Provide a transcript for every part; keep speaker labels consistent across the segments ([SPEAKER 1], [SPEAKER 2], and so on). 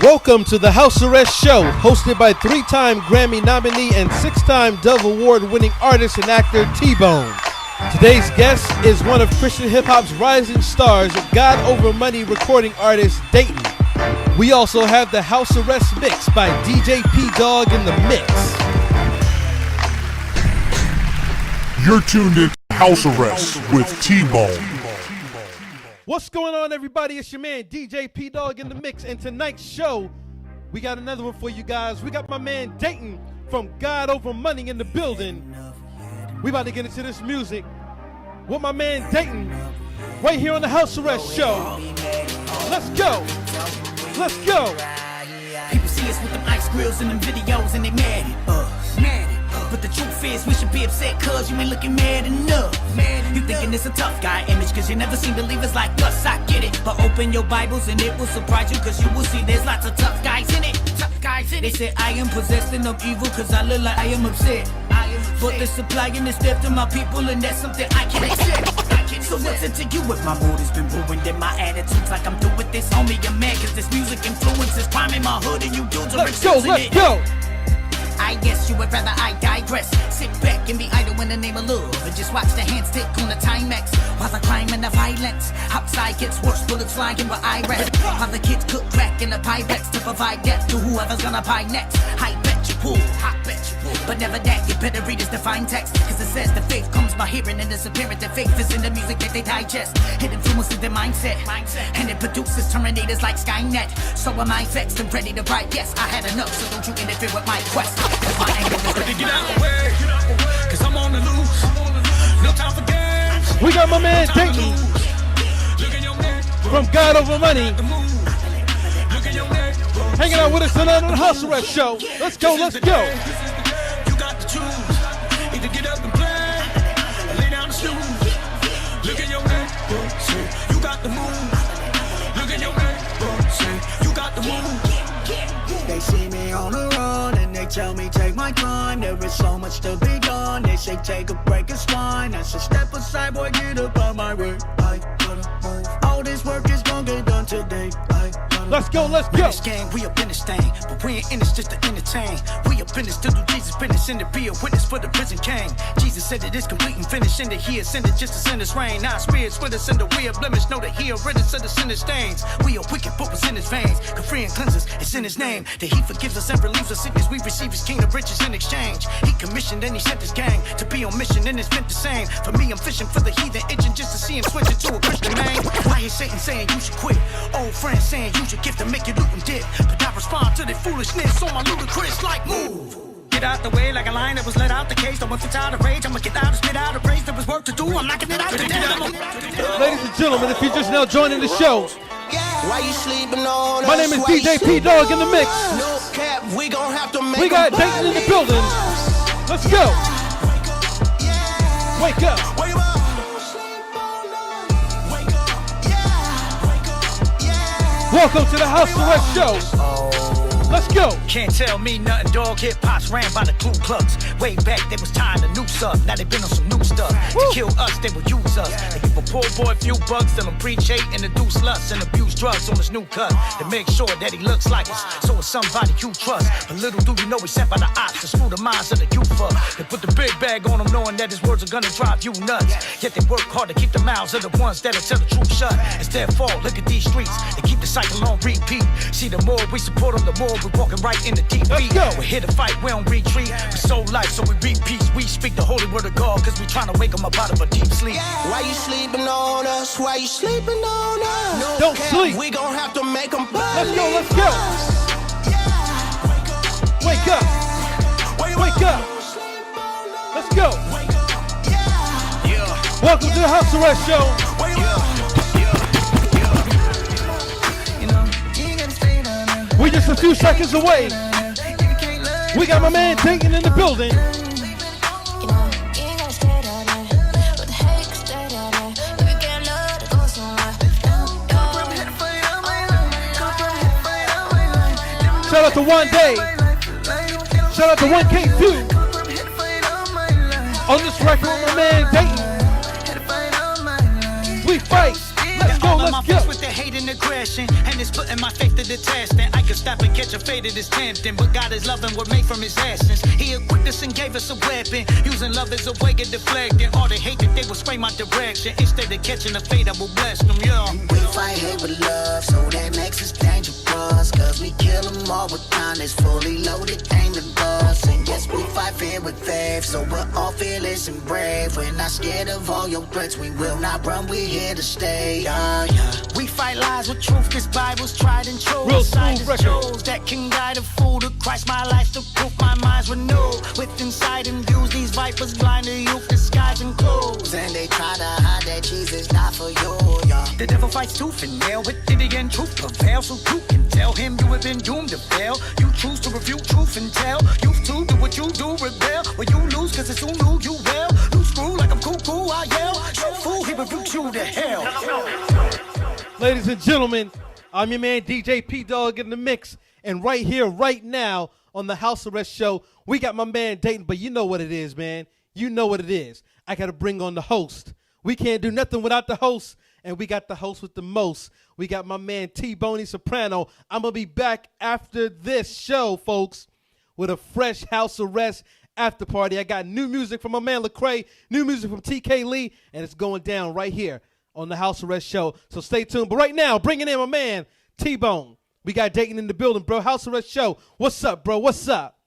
[SPEAKER 1] Welcome to the House Arrest Show, hosted by 3-time Grammy nominee and 6-time Dove Award-winning artist and actor T-Bone. Today's guest is one of Christian hip-hop's rising stars, God Over Money recording artist Datin. We also have the House Arrest Mix by DJ P-Dog in the mix.
[SPEAKER 2] You're tuned in to House Arrest with T-Bone.
[SPEAKER 1] What's going on, everybody? It's your man, DJ P-Dog in the mix. And tonight's show, we got another one for you guys. We got my man Datin from God Over Money in the building. We about to get into this music with my man Datin right here on the House Arrest Show. Let's go. Let's go.
[SPEAKER 3] People see us with them ice grills and them videos and they mad at us. But the truth is we should be upset cause you ain't looking mad enough. You thinking it's a tough guy image cause you never seen believers like us, I get it. But open your Bibles and it will surprise you cause you will see there's lots of tough guys in it. They say I am possessed and of evil cause I look like I am upset. But the supply and the depth to my people and that's something I can't accept. So what's it to you if my mood has been ruined and my attitude's like I'm through with this? Homie, you're mad cause this music influences crime in my hood and you dudes are excusing it.
[SPEAKER 1] Let's go.
[SPEAKER 3] I guess you would rather I digress. Sit back and be idle in the name of love and just watch the hands tick on the Timex while the crime and the violence outside gets worse, bullets flying where I rest. While the kids cook crack in the Pyrex to provide death to whoever's gonna buy next. I bet you pull, but never that. You better read his divine text cause it says the faith comes by hearing and it's apparent that faith is in the music that they digest. It influences their mindset and it produces terminators like Skynet. So am I vexed and ready to write? Yes, I had enough, so don't you interfere with my quest. My anger is ready to get out of the way, cause I'm on the loose. No time for games.
[SPEAKER 1] We got my man Datin from God Over Money hanging out with us tonight on the House Arrest Show. Let's go, let's go.
[SPEAKER 3] You got to choose. Either get up and play or lay down and snooze. Look at your neck, you got the move. Look at your neck, you got the move. They see me on the run and they tell me take my time. There is so much to be done. They say take a break, it's fine. I said step aside, boy, get up on my way. I gotta move. All this work is gonna get done today.
[SPEAKER 1] Let's go, let's go.
[SPEAKER 3] This game, we up in this thing, but we ain't in this just to entertain. We up in this to do Jesus business and to be a witness for the prison king. Jesus said it is complete and finished, and that he ascended just to send us rain. Now spirits with us, and the we are blemish. Know that he rid us of the sinner's stains. We are wicked, but what's in his veins. Can free and cleanse us, it's in his name. That he forgives us and relieves us sickness. We receive his kingdom riches in exchange. He commissioned and he sent his gang to be on mission, and it's meant the same. For me, I'm fishing for the heathen, itching just to see him switch into a Christian name. I hear Satan saying you should quit. Old friends saying use your gift to make you loot and dip. But I respond to their foolishness on my ludicrous like move. Get out the way like a lion that was let out the cage. Don't want to out of rage. I'ma get out and spit out of praise. There was work to do. I'm knocking it out today.
[SPEAKER 1] Ladies and gentlemen, if you're just now joining the show,
[SPEAKER 4] why you sleeping on
[SPEAKER 1] my name is DJ P-Dog in the mix.
[SPEAKER 4] No cap, we gon' have to make
[SPEAKER 1] We got Datin in the building. Let's go. Wake up.
[SPEAKER 4] Wake up.
[SPEAKER 1] Welcome to the House Arrest Show. Let's go.
[SPEAKER 3] Can't tell me nothing, dog. Hip hop's ran by the Ku Klux. Way back, there was time to noose up. Now they been on some new stuff. To kill us, they will use us. They give a poor boy a few bucks, tell him preach hate and induce lust and abuse drugs on his new cut. To make sure that he looks like us, so it's somebody you trust. But little do you know he's sent by the ops to screw the minds of the youth up. They put the big bag on him, knowing that his words are gonna drive you nuts. Yet they work hard to keep the mouths of the ones that'll tell the truth shut. It's their fault. Look at these streets. They keep the cycle on repeat. See, the more we support them, the more we're walking right in the deep beat. We're here to fight, we don't retreat. We sold life, so we repeat. We speak the holy word of God, cause we trying to wake them up out of a deep sleep.
[SPEAKER 4] Why you sleeping on us? Why you sleeping on us? No
[SPEAKER 1] Don't
[SPEAKER 4] cap,
[SPEAKER 1] sleep.
[SPEAKER 4] We gon' have to make them
[SPEAKER 1] Let's go, let's go. Wake up. Wake up. Let's go. Welcome to the House Arrest Show. We just a few seconds away. We got my man Datin in the building. Shout out to One Day. Shout out to 1K2. On this record with my man Datin. We fight. Let's go, let's go.
[SPEAKER 3] With the hate and in aggression, and it's putting my faith to the test. And I could stop and catch a fate that is tempting, but God is loving what made from his essence. He equipped us and gave us a weapon, using love as a way of deflecting all the hate that they will spray my direction. Instead of catching a fate, I will bless them, yeah.
[SPEAKER 4] We fight hate with love, so that makes us dangerous. Cause we kill them all with kindness, fully loaded, aim and bust. And yes, we fight fear with faith, so we're all fearless and brave. We're not scared of all your threats, we will not run, we're here to stay. Yeah, yeah.
[SPEAKER 3] We fight lies with truth, this Bible's tried and true.
[SPEAKER 1] Real smooth record.
[SPEAKER 3] Shows that can guide a fool to Christ, my life to proof, my mind's renewed. With insight and views, these vipers blind to youth, disguise and clothes.
[SPEAKER 4] And they try to hide that Jesus died for you, yeah.
[SPEAKER 3] The devil fights tooth and nail, with it again, truth prevails. So you can tell him you have been doomed to fail. You choose to refute truth and tell. You too do what you do, rebel. Well, you lose, cause it's who knew you well. You screw like I'm cool, I yell. You fool, he rebukes you to hell.
[SPEAKER 1] Ladies and gentlemen, I'm your man DJ P Dog in the mix, and right here, right now on the House Arrest Show, we got my man Datin. But you know what it is, man. You know what it is. I got to bring on the host. We can't do nothing without the host, and we got the host with the most. We got my man T-Boney Soprano. I'm gonna be back after this show, folks, with a fresh House Arrest after party. I got new music from my man Lecrae, new music from TK Lee, and it's going down right here on the House Arrest Show. So stay tuned. But right now, bringing in my man T-Bone. We got Datin in the building, bro. House Arrest Show. What's up, bro? What's up?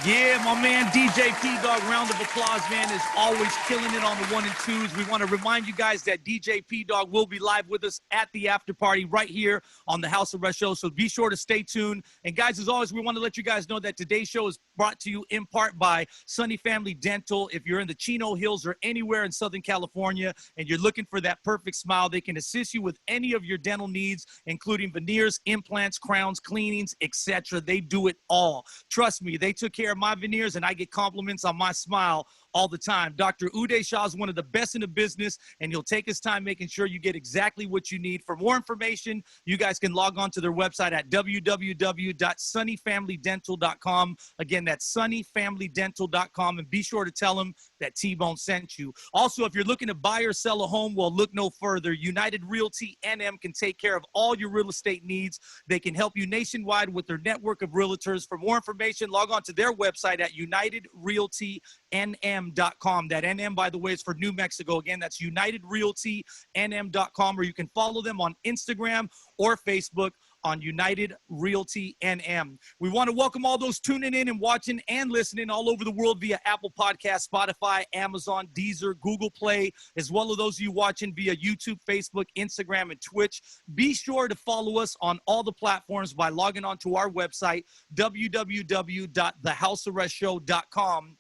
[SPEAKER 5] Yeah, my man DJ P-Dog, round of applause, man, is always killing it on the 1 and 2s. We want to remind you guys that DJ P-Dog will be live with us at the after party right here on the House Arrest Show, so be sure to stay tuned. And guys, as always, we want to let you guys know that today's show is brought to you in part by Sunny Family Dental. If you're in the Chino Hills or anywhere in Southern California and you're looking for that perfect smile, they can assist you with any of your dental needs, including veneers, implants, crowns, cleanings, etc. They do it all. Trust me, they took care of my veneers, and I get compliments on my smile all the time. Dr. Uday Shah is one of the best in the business, and he'll take his time making sure you get exactly what you need. For more information, you guys can log on to their website at www.sunnyfamilydental.com. Again, that's sunnyfamilydental.com, and be sure to tell them that T-Bone sent you. Also, if you're looking to buy or sell a home, well, look no further. United Realty NM can take care of all your real estate needs. They can help you nationwide with their network of realtors. For more information, log on to their website at UnitedRealtyNM.com. That NM, by the way, is for New Mexico. Again, that's UnitedRealtyNM.com, or you can follow them on Instagram or Facebook on United Realty NM. We want to welcome all those tuning in and watching and listening all over the world via Apple Podcasts, Spotify, Amazon, Deezer, Google Play, as well as those of you watching via YouTube, Facebook, Instagram, and Twitch. Be sure to follow us on all the platforms by logging on to our website, www.thehousearrestshow.com.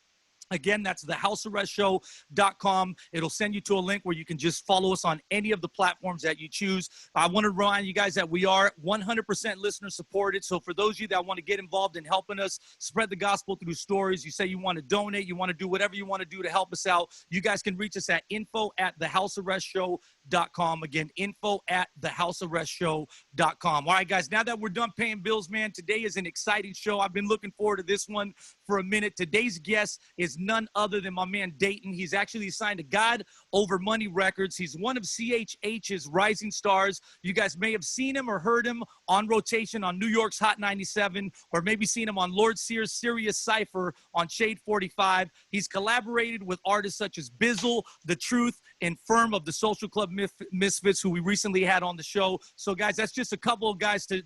[SPEAKER 5] Again, that's thehousearrestshow.com. It'll send you to a link where you can just follow us on any of the platforms that you choose. I want to remind you guys that we are 100% listener supported. So for those of you that want to get involved in helping us spread the gospel through stories, you say you want to donate, you want to do whatever you want to do to help us out, you guys can reach us at info@thehousearrestshow.com. Again, info@thehousearrestshow.com. All right, guys, now that we're done paying bills, man, today is an exciting show. I've been looking forward to this one for a minute. Today's guest is none other than my man Datin. He's actually signed to God Over Money Records. He's one of CHH's rising stars. You guys may have seen him or heard him on rotation on New York's Hot 97, or maybe seen him on Lord Sears' Sirius Cypher on Shade 45. He's collaborated with artists such as Bizzle, The Truth, and Firm of the Social Club Misfits, who we recently had on the show. So, guys, that's just a couple of guys to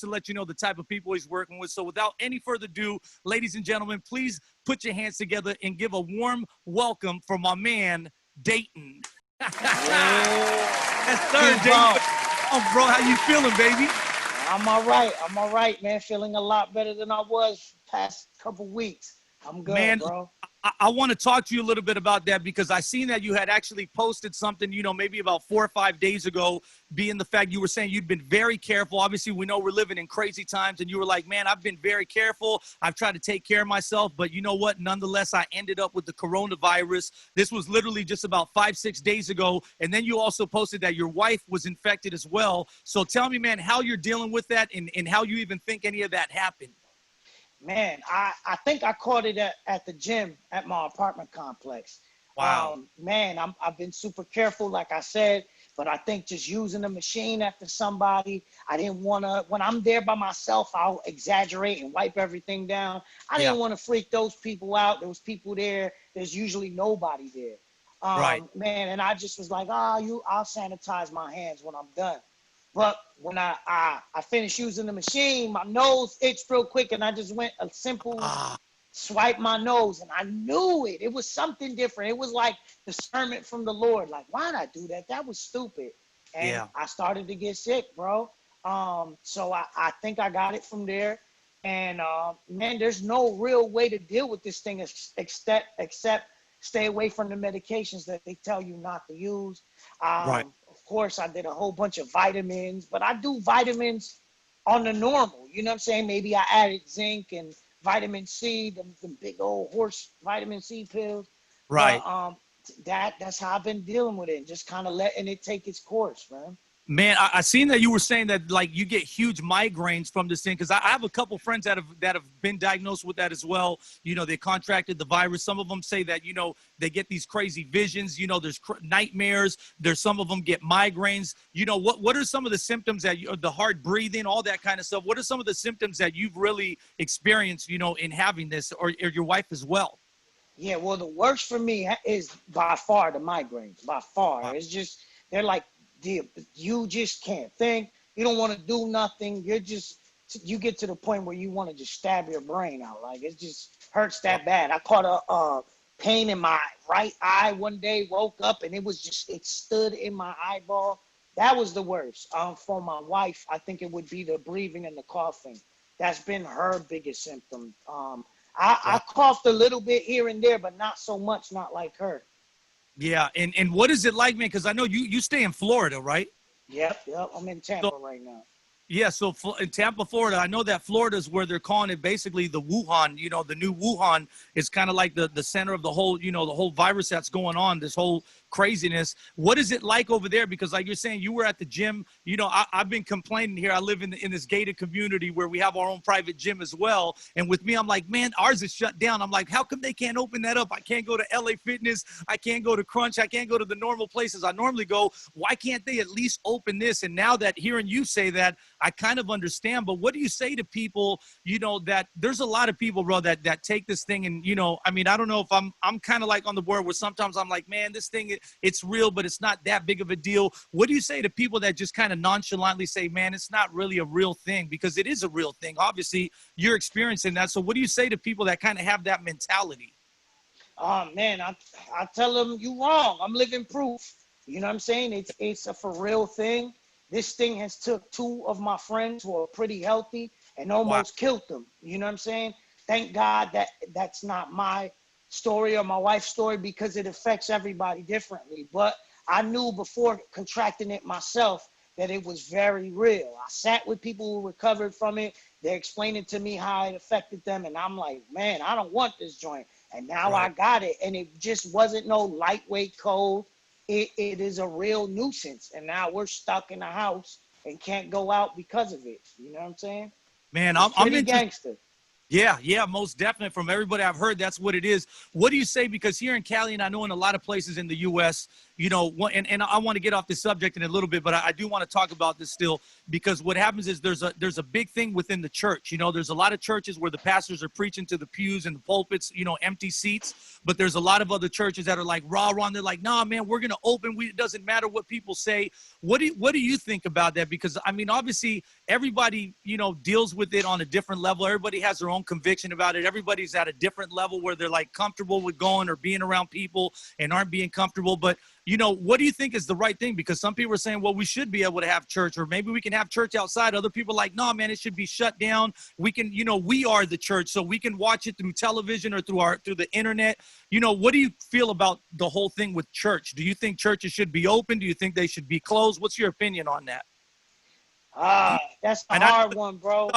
[SPEAKER 5] let you know the type of people he's working with. So, without any further ado, ladies and gentlemen, please put your hands together and give a warm welcome for my man, Datin. That's third, Datin. Oh, bro, how you feeling, baby?
[SPEAKER 6] I'm all right, man. Feeling a lot better than I was past couple weeks. I'm good,
[SPEAKER 5] man,
[SPEAKER 6] bro.
[SPEAKER 5] I want to talk to you a little bit about that, because I seen that you had actually posted something, maybe about 4 or 5 days ago, being the fact you were saying you'd been very careful. Obviously, we know we're living in crazy times, and you were like, man, I've been very careful. I've tried to take care of myself, but you know what? Nonetheless, I ended up with the coronavirus. This was literally just about 5-6 days ago. And then you also posted that your wife was infected as well. So tell me, man, how you're dealing with that, and how you even think any of that happened.
[SPEAKER 6] Man, I think I caught it at the gym at my apartment complex.
[SPEAKER 5] Wow.
[SPEAKER 6] Man, I've been super careful. Like I said, But I think just using the machine after somebody, I didn't want to, when I'm there by myself, I'll exaggerate and wipe everything down. I didn't want to freak those people out. There was people there. There's usually nobody there. Man, and I just was like, I'll sanitize my hands when I'm done. But when I finished using the machine, my nose itched real quick, and I just went a simple swipe my nose, and I knew it. It was something different. It was like discernment from the Lord. Like, why'd I do that? That was stupid. And I started to get sick, bro. So I think I got it from there. And man, there's no real way to deal with this thing except stay away from the medications that they tell you not to use. Of course, I did a whole bunch of vitamins, but I do vitamins on the normal. You know what I'm saying? Maybe I added zinc and vitamin C, the big old horse vitamin C pills. But, that's how I've been dealing with it, and just kind of letting it take its course, man.
[SPEAKER 5] Man, I seen that you were saying that like you get huge migraines from this thing, because I have a couple friends that have been diagnosed with that as well. You know, they contracted the virus. Some of them say that, you know, they get these crazy visions. You know, there's nightmares. There's some of them get migraines. You know, what are some of the symptoms that the hard breathing, all that kind of stuff? What are some of the symptoms that you've really experienced, you know, in having this, or your wife as well?
[SPEAKER 6] Yeah, well, the worst for me is by far the migraines. By far, it's just they're like, you just can't think. You don't want to do nothing. You get to the point where you want to just stab your brain out. Like, it just hurts that bad. I caught a pain in my right eye one day, woke up, and it stood in my eyeball. That was the worst. For my wife, I think it would be the breathing and the coughing. That's been her biggest symptom. I coughed a little bit here and there, but not so much, not like her.
[SPEAKER 5] Yeah, and what is it like, man? Because I know you stay in Florida, right?
[SPEAKER 6] Yep. I'm in Tampa right now.
[SPEAKER 5] Yeah, so in Tampa, Florida, I know that Florida is where they're calling it basically the Wuhan. You know, the new Wuhan is kind of like the center of the whole, you know, the whole virus that's going on, this whole craziness. What is it like over there? Because like you're saying, you were at the gym. You know, I've been complaining here. I live in this gated community where we have our own private gym as well. And with me, I'm like, man, ours is shut down. I'm like, how come they can't open that up? I can't go to LA Fitness. I can't go to Crunch. I can't go to the normal places I normally go. Why can't they at least open this? And now that hearing you say that, I kind of understand. But what do you say to people, you know, that there's a lot of people, bro, that take this thing and, you know, I mean, I don't know if I'm kind of like on the board where sometimes I'm like, man, this thing, it's real, but it's not that big of a deal. What do you say to people that just kind of nonchalantly say, man, it's not really a real thing? Because it is a real thing. Obviously, you're experiencing that. So what do you say to people that kind of have that mentality?
[SPEAKER 6] Man, I tell them you wrong. I'm living proof. You know what I'm saying? It's a for real thing. This thing has took 2 of my friends who are pretty healthy and almost killed them. You know what I'm saying? Thank God that that's not my story or my wife's story, because it affects everybody differently. But I knew before contracting it myself that it was very real. I sat with people who recovered from it. They're explaining to me how it affected them. And I'm like, man, I don't want this joint. And now I got it. And it just wasn't no lightweight cold. It is a real nuisance. And now we're stuck in a house and can't go out because of it. You know what I'm saying?
[SPEAKER 5] Man,
[SPEAKER 6] I'm gangster.
[SPEAKER 5] Yeah, most definitely. From everybody I've heard, that's what it is. What do you say? Because here in Cali, and I know in a lot of places in the U.S., you know, and I want to get off this subject in a little bit, but I do want to talk about this still, because what happens is there's a big thing within the church. You know, there's a lot of churches where the pastors are preaching to the pews and the pulpits, you know, empty seats. But there's a lot of other churches that are like rah, and they're like, nah, man, we're going to open. It doesn't matter what people say. What do you think about that? Because, I mean, obviously, everybody, you know, deals with it on a different level. Everybody has their own conviction about it. Everybody's at a different level where they're like comfortable with going or being around people and aren't being comfortable. But, you know, what do you think is the right thing? Because some people are saying, well, we should be able to have church, or maybe we can have church outside. Other people are like, no, man, it should be shut down. We can, you know, we are the church, so we can watch it through television or through the internet. You know, what do you feel about the whole thing with church? Do you think churches should be open? Do you think they should be closed? What's your opinion on that?
[SPEAKER 6] That's a hard one, bro.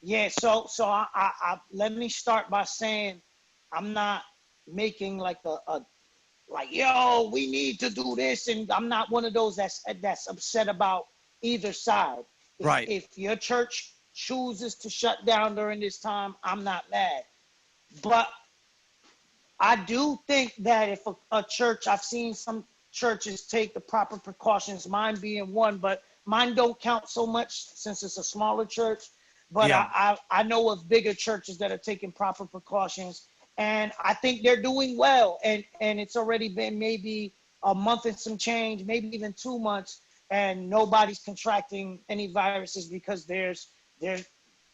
[SPEAKER 6] Yeah, so I let me start by saying I'm not making like like, yo, we need to do this, and I'm not one of those that's upset about either side.
[SPEAKER 5] Right.
[SPEAKER 6] If your church chooses to shut down during this time, I'm not mad. But I do think that if a church, I've seen some churches take the proper precautions, mine being one, but mine don't count so much since it's a smaller church. But
[SPEAKER 5] Yeah.
[SPEAKER 6] I know of bigger churches that are taking proper precautions, and I think they're doing well. And it's already been maybe a month and some change, maybe even 2 months, and nobody's contracting any viruses because they're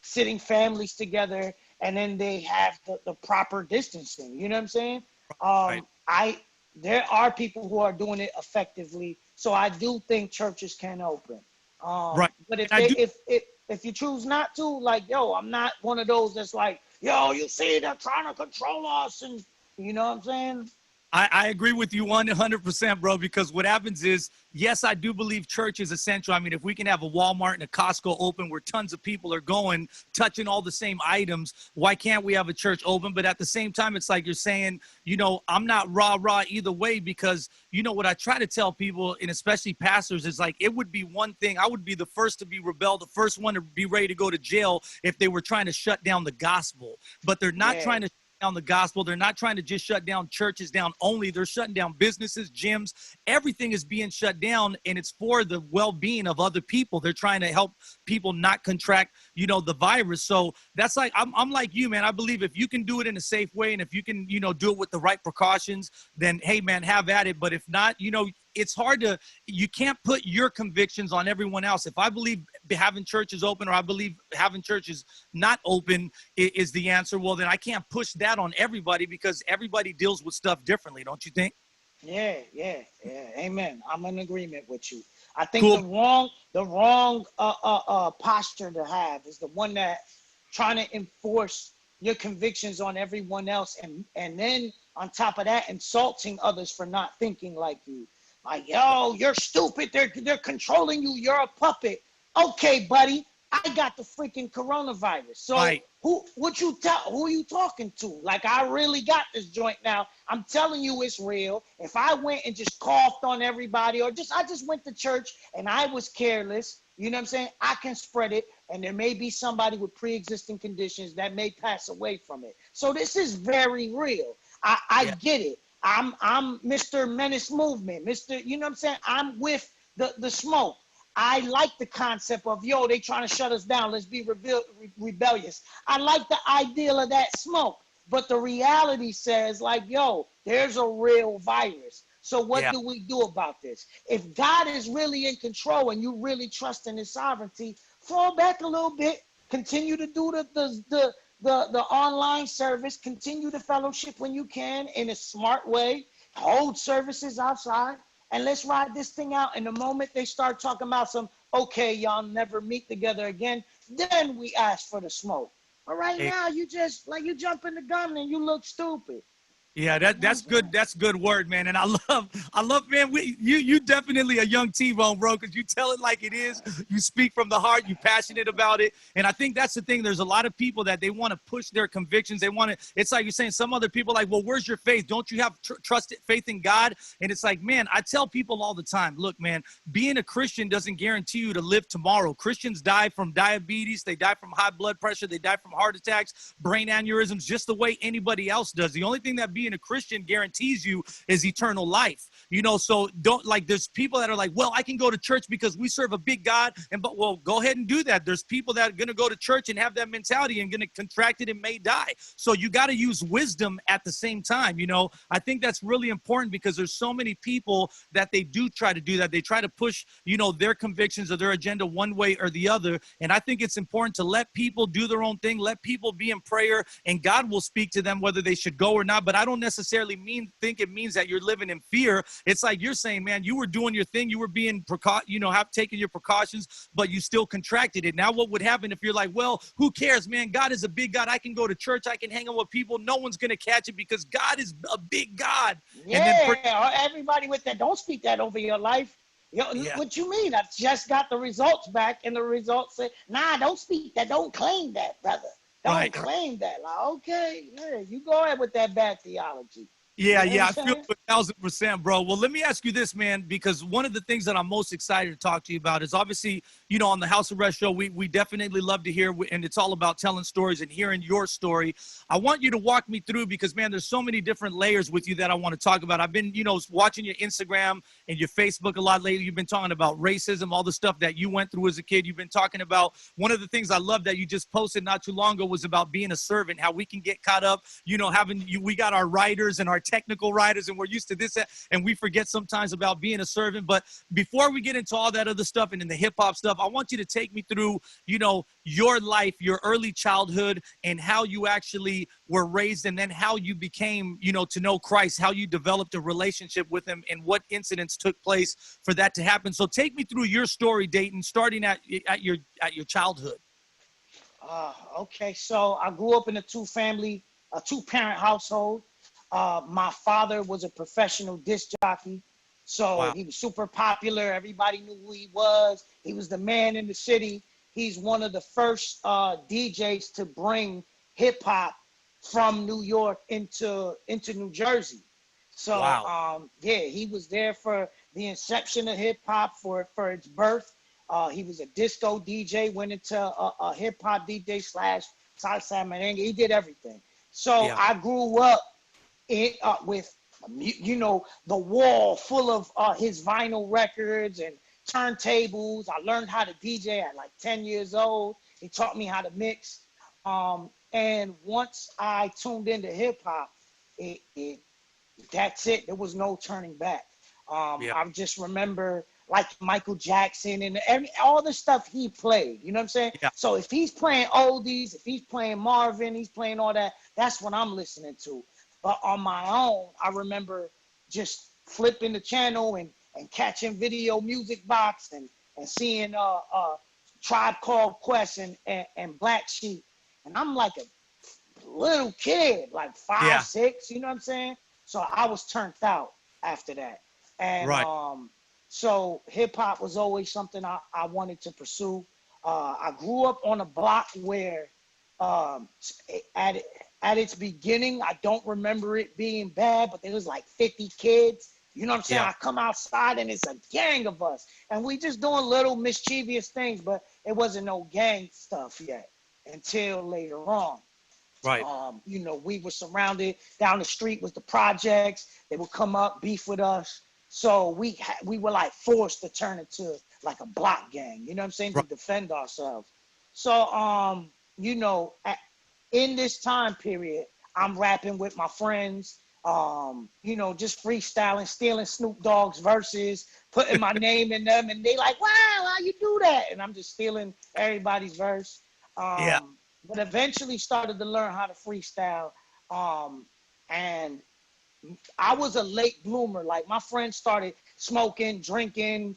[SPEAKER 6] sitting families together, and then they have the proper distancing. You know what I'm saying?
[SPEAKER 5] Right.
[SPEAKER 6] There are people who are doing it effectively, so I do think churches can open.
[SPEAKER 5] Right.
[SPEAKER 6] But
[SPEAKER 5] And I do.
[SPEAKER 6] if you choose not to, like, yo, I'm not one of those that's like, yo, you see, they're trying to control us, and you know what I'm saying?
[SPEAKER 5] I agree with you 100%, bro, because what happens is, yes, I do believe church is essential. I mean, if we can have a Walmart and a Costco open where tons of people are going, touching all the same items, why can't we have a church open? But at the same time, it's like you're saying, I'm not rah-rah either way, because, what I try to tell people, and especially pastors, is like, it would be one thing. I would be the first to be rebel, the first one to be ready to go to jail if they were trying to shut down the gospel. But they're not trying to down the gospel. They're not trying to just shut down churches down only. They're shutting down businesses, gyms. Everything is being shut down, and it's for the well-being of other people. They're trying to help people not contract, the virus. So that's like, I'm like you, man. I believe if you can do it in a safe way, and if you can, do it with the right precautions, then hey, man, have at it. But if not, it's hard you can't put your convictions on everyone else. If I believe having churches open, or I believe having churches not open is the answer, well, then I can't push that on everybody, because everybody deals with stuff differently. Don't you think?
[SPEAKER 6] Yeah. Amen. I'm in agreement with you. I think
[SPEAKER 5] Cool.
[SPEAKER 6] the wrong posture to have is the one that trying to enforce your convictions on everyone else, and then on top of that, insulting others for not thinking like you. Like, yo, you're stupid. They're controlling you. You're a puppet. Okay, buddy. I got the freaking coronavirus. So
[SPEAKER 5] Right.
[SPEAKER 6] who are you talking to? Like, I really got this joint now. I'm telling you it's real. If I went and just coughed on everybody, or I just went to church and I was careless, you know what I'm saying? I can spread it, and there may be somebody with pre-existing conditions that may pass away from it. So this is very real. I get it. I'm Mr. Menace Movement, Mr. You know what I'm saying? I'm with the smoke. I like the concept of, yo, they trying to shut us down. Let's be rebellious. I like the ideal of that smoke. But the reality says, like, yo, there's a real virus. So what do we do about this? If God is really in control and you really trust in his sovereignty, fall back a little bit. Continue to do the online service. Continue the fellowship when you can in a smart way. Hold services outside. And let's ride this thing out. And the moment they start talking about okay, y'all never meet together again, then we ask for the smoke. But right now, you just, like, you jump in the gun and you look stupid.
[SPEAKER 5] Yeah, that's good. That's good word, man. And I love, man. You definitely a young T-Bone, bro, because you tell it like it is. You speak from the heart. You passionate about it. And I think that's the thing. There's a lot of people that they want to push their convictions. They want to. It's like you're saying. Some other people are like, well, where's your faith? Don't you have trust, faith in God? And it's like, man, I tell people all the time, look, man, being a Christian doesn't guarantee you to live tomorrow. Christians die from diabetes. They die from high blood pressure. They die from heart attacks, brain aneurysms, just the way anybody else does. The only thing that being a Christian guarantees you is eternal life. So don't, like, there's people that are like, well, I can go to church because we serve a big God. Well, go ahead and do that. There's people that are going to go to church and have that mentality and going to contract it and may die. So you got to use wisdom at the same time. I think that's really important, because there's so many people that they do try to do that. They try to push, their convictions or their agenda one way or the other. And I think it's important to let people do their own thing. Let people be in prayer, and God will speak to them whether they should go or not. But I don't necessarily think it means that you're living in fear. It's like you're saying, man, you were doing your thing. You were being, taking your precautions, but you still contracted it. Now, what would happen if you're like, well, who cares, man? God is a big God. I can go to church. I can hang out with people. No one's going to catch it because God is a big God.
[SPEAKER 6] Yeah, or everybody with that, don't speak that over your life. What you mean? I just got the results back, and the results say, nah, don't speak that. Don't claim that, brother. Don't claim that. Like, okay, yeah, you go ahead with that bad theology.
[SPEAKER 5] Yeah,
[SPEAKER 6] You know
[SPEAKER 5] yeah,
[SPEAKER 6] what
[SPEAKER 5] I
[SPEAKER 6] I'm
[SPEAKER 5] feel
[SPEAKER 6] saying?
[SPEAKER 5] you 1,000%, bro. Well, let me ask you this, man, because one of the things that I'm most excited to talk to you about is obviously, on the House Arrest show, we definitely love to hear, and it's all about telling stories and hearing your story. I want you to walk me through because, man, there's so many different layers with you that I want to talk about. I've been, watching your Instagram and your Facebook a lot lately. You've been talking about racism, all the stuff that you went through as a kid. You've been talking about one of the things I love that you just posted not too long ago was about being a servant, how we can get caught up, we got our writers and our technical writers, and we're used to this, and we forget sometimes about being a servant. But before we get into all that other stuff and in the hip hop stuff, I want you to take me through, your life, your early childhood, and how you actually were raised, and then how you became, to know Christ, how you developed a relationship with him, and what incidents took place for that to happen. So take me through your story, Dayton, starting at your childhood.
[SPEAKER 6] Okay, so I grew up in a two-parent household. My father was a professional disc jockey, so
[SPEAKER 5] Wow.
[SPEAKER 6] he was super popular. Everybody knew who he was. He was the man in the city. He's one of the first DJs to bring hip hop from New York into New Jersey. So
[SPEAKER 5] Wow.
[SPEAKER 6] yeah, he was there for the inception of hip hop, for its birth. He was a disco DJ, went into a hip hop DJ slash salsa merengue. He did everything. So
[SPEAKER 5] Yeah.
[SPEAKER 6] I grew up with, the wall full of his vinyl records and turntables. I learned how to DJ at like 10 years old. He taught me how to mix. And once I tuned into hip hop, that's it. There was no turning back.
[SPEAKER 5] Yeah.
[SPEAKER 6] I just remember like Michael Jackson and all the stuff he played. You know what I'm saying?
[SPEAKER 5] Yeah.
[SPEAKER 6] So if he's playing oldies, if he's playing Marvin, he's playing all that, that's what I'm listening to. But on my own, I remember just flipping the channel and catching Video Music Box and seeing Tribe Called Quest and Black Sheep. And I'm like a little kid, like 5,
[SPEAKER 5] Yeah.
[SPEAKER 6] 6, you know what I'm saying? So I was turned out after that. And
[SPEAKER 5] Right.
[SPEAKER 6] so hip hop was always something I wanted to pursue. I grew up on a block where at its beginning, I don't remember it being bad, but there was like 50 kids. You know what I'm saying?
[SPEAKER 5] Yeah.
[SPEAKER 6] I come outside and it's a gang of us. And we just doing little mischievous things, but it wasn't no gang stuff yet until later on.
[SPEAKER 5] Right.
[SPEAKER 6] We were surrounded. Down the street was the projects. They would come up, beef with us. So we were like forced to turn into like a block gang. You know what I'm saying?
[SPEAKER 5] Right.
[SPEAKER 6] To defend ourselves. So in this time period, I'm rapping with my friends. Just freestyling, stealing Snoop Dogg's verses, putting my name in them, and they like, wow, how you do that? And I'm just stealing everybody's verse.
[SPEAKER 5] Yeah.
[SPEAKER 6] But eventually started to learn how to freestyle. And I was a late bloomer. Like my friends started smoking, drinking,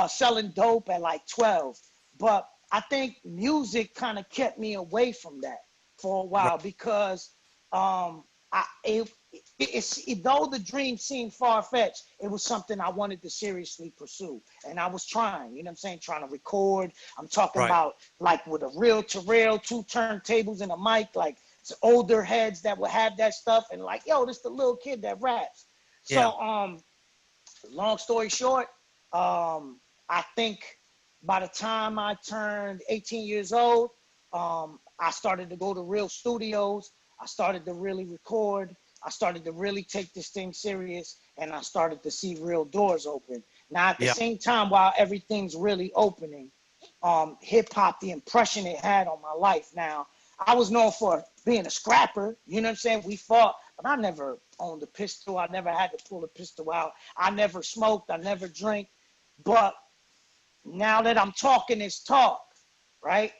[SPEAKER 6] selling dope at like 12. But I think music kind of kept me away from that for a while because though the dream seemed far-fetched, it was something I wanted to seriously pursue. And I was trying, you know what I'm saying, trying to record. I'm talking
[SPEAKER 5] Right.
[SPEAKER 6] about like with a reel-to-reel, 2 turntables and a mic, like older heads that would have that stuff and like, yo, this the little kid that raps.
[SPEAKER 5] Yeah.
[SPEAKER 6] So long story short, I think by the time I turned 18 years old, I started to go to real studios. I started to really record. I started to really take this thing serious, and I started to see real doors open. Now, at the
[SPEAKER 5] Yeah.
[SPEAKER 6] same time, while everything's really opening, hip hop, the impression it had on my life. Now, I was known for being a scrapper. You know what I'm saying? We fought, but I never owned a pistol. I never had to pull a pistol out. I never smoked. I never drank. But now that I'm talking this talk, right?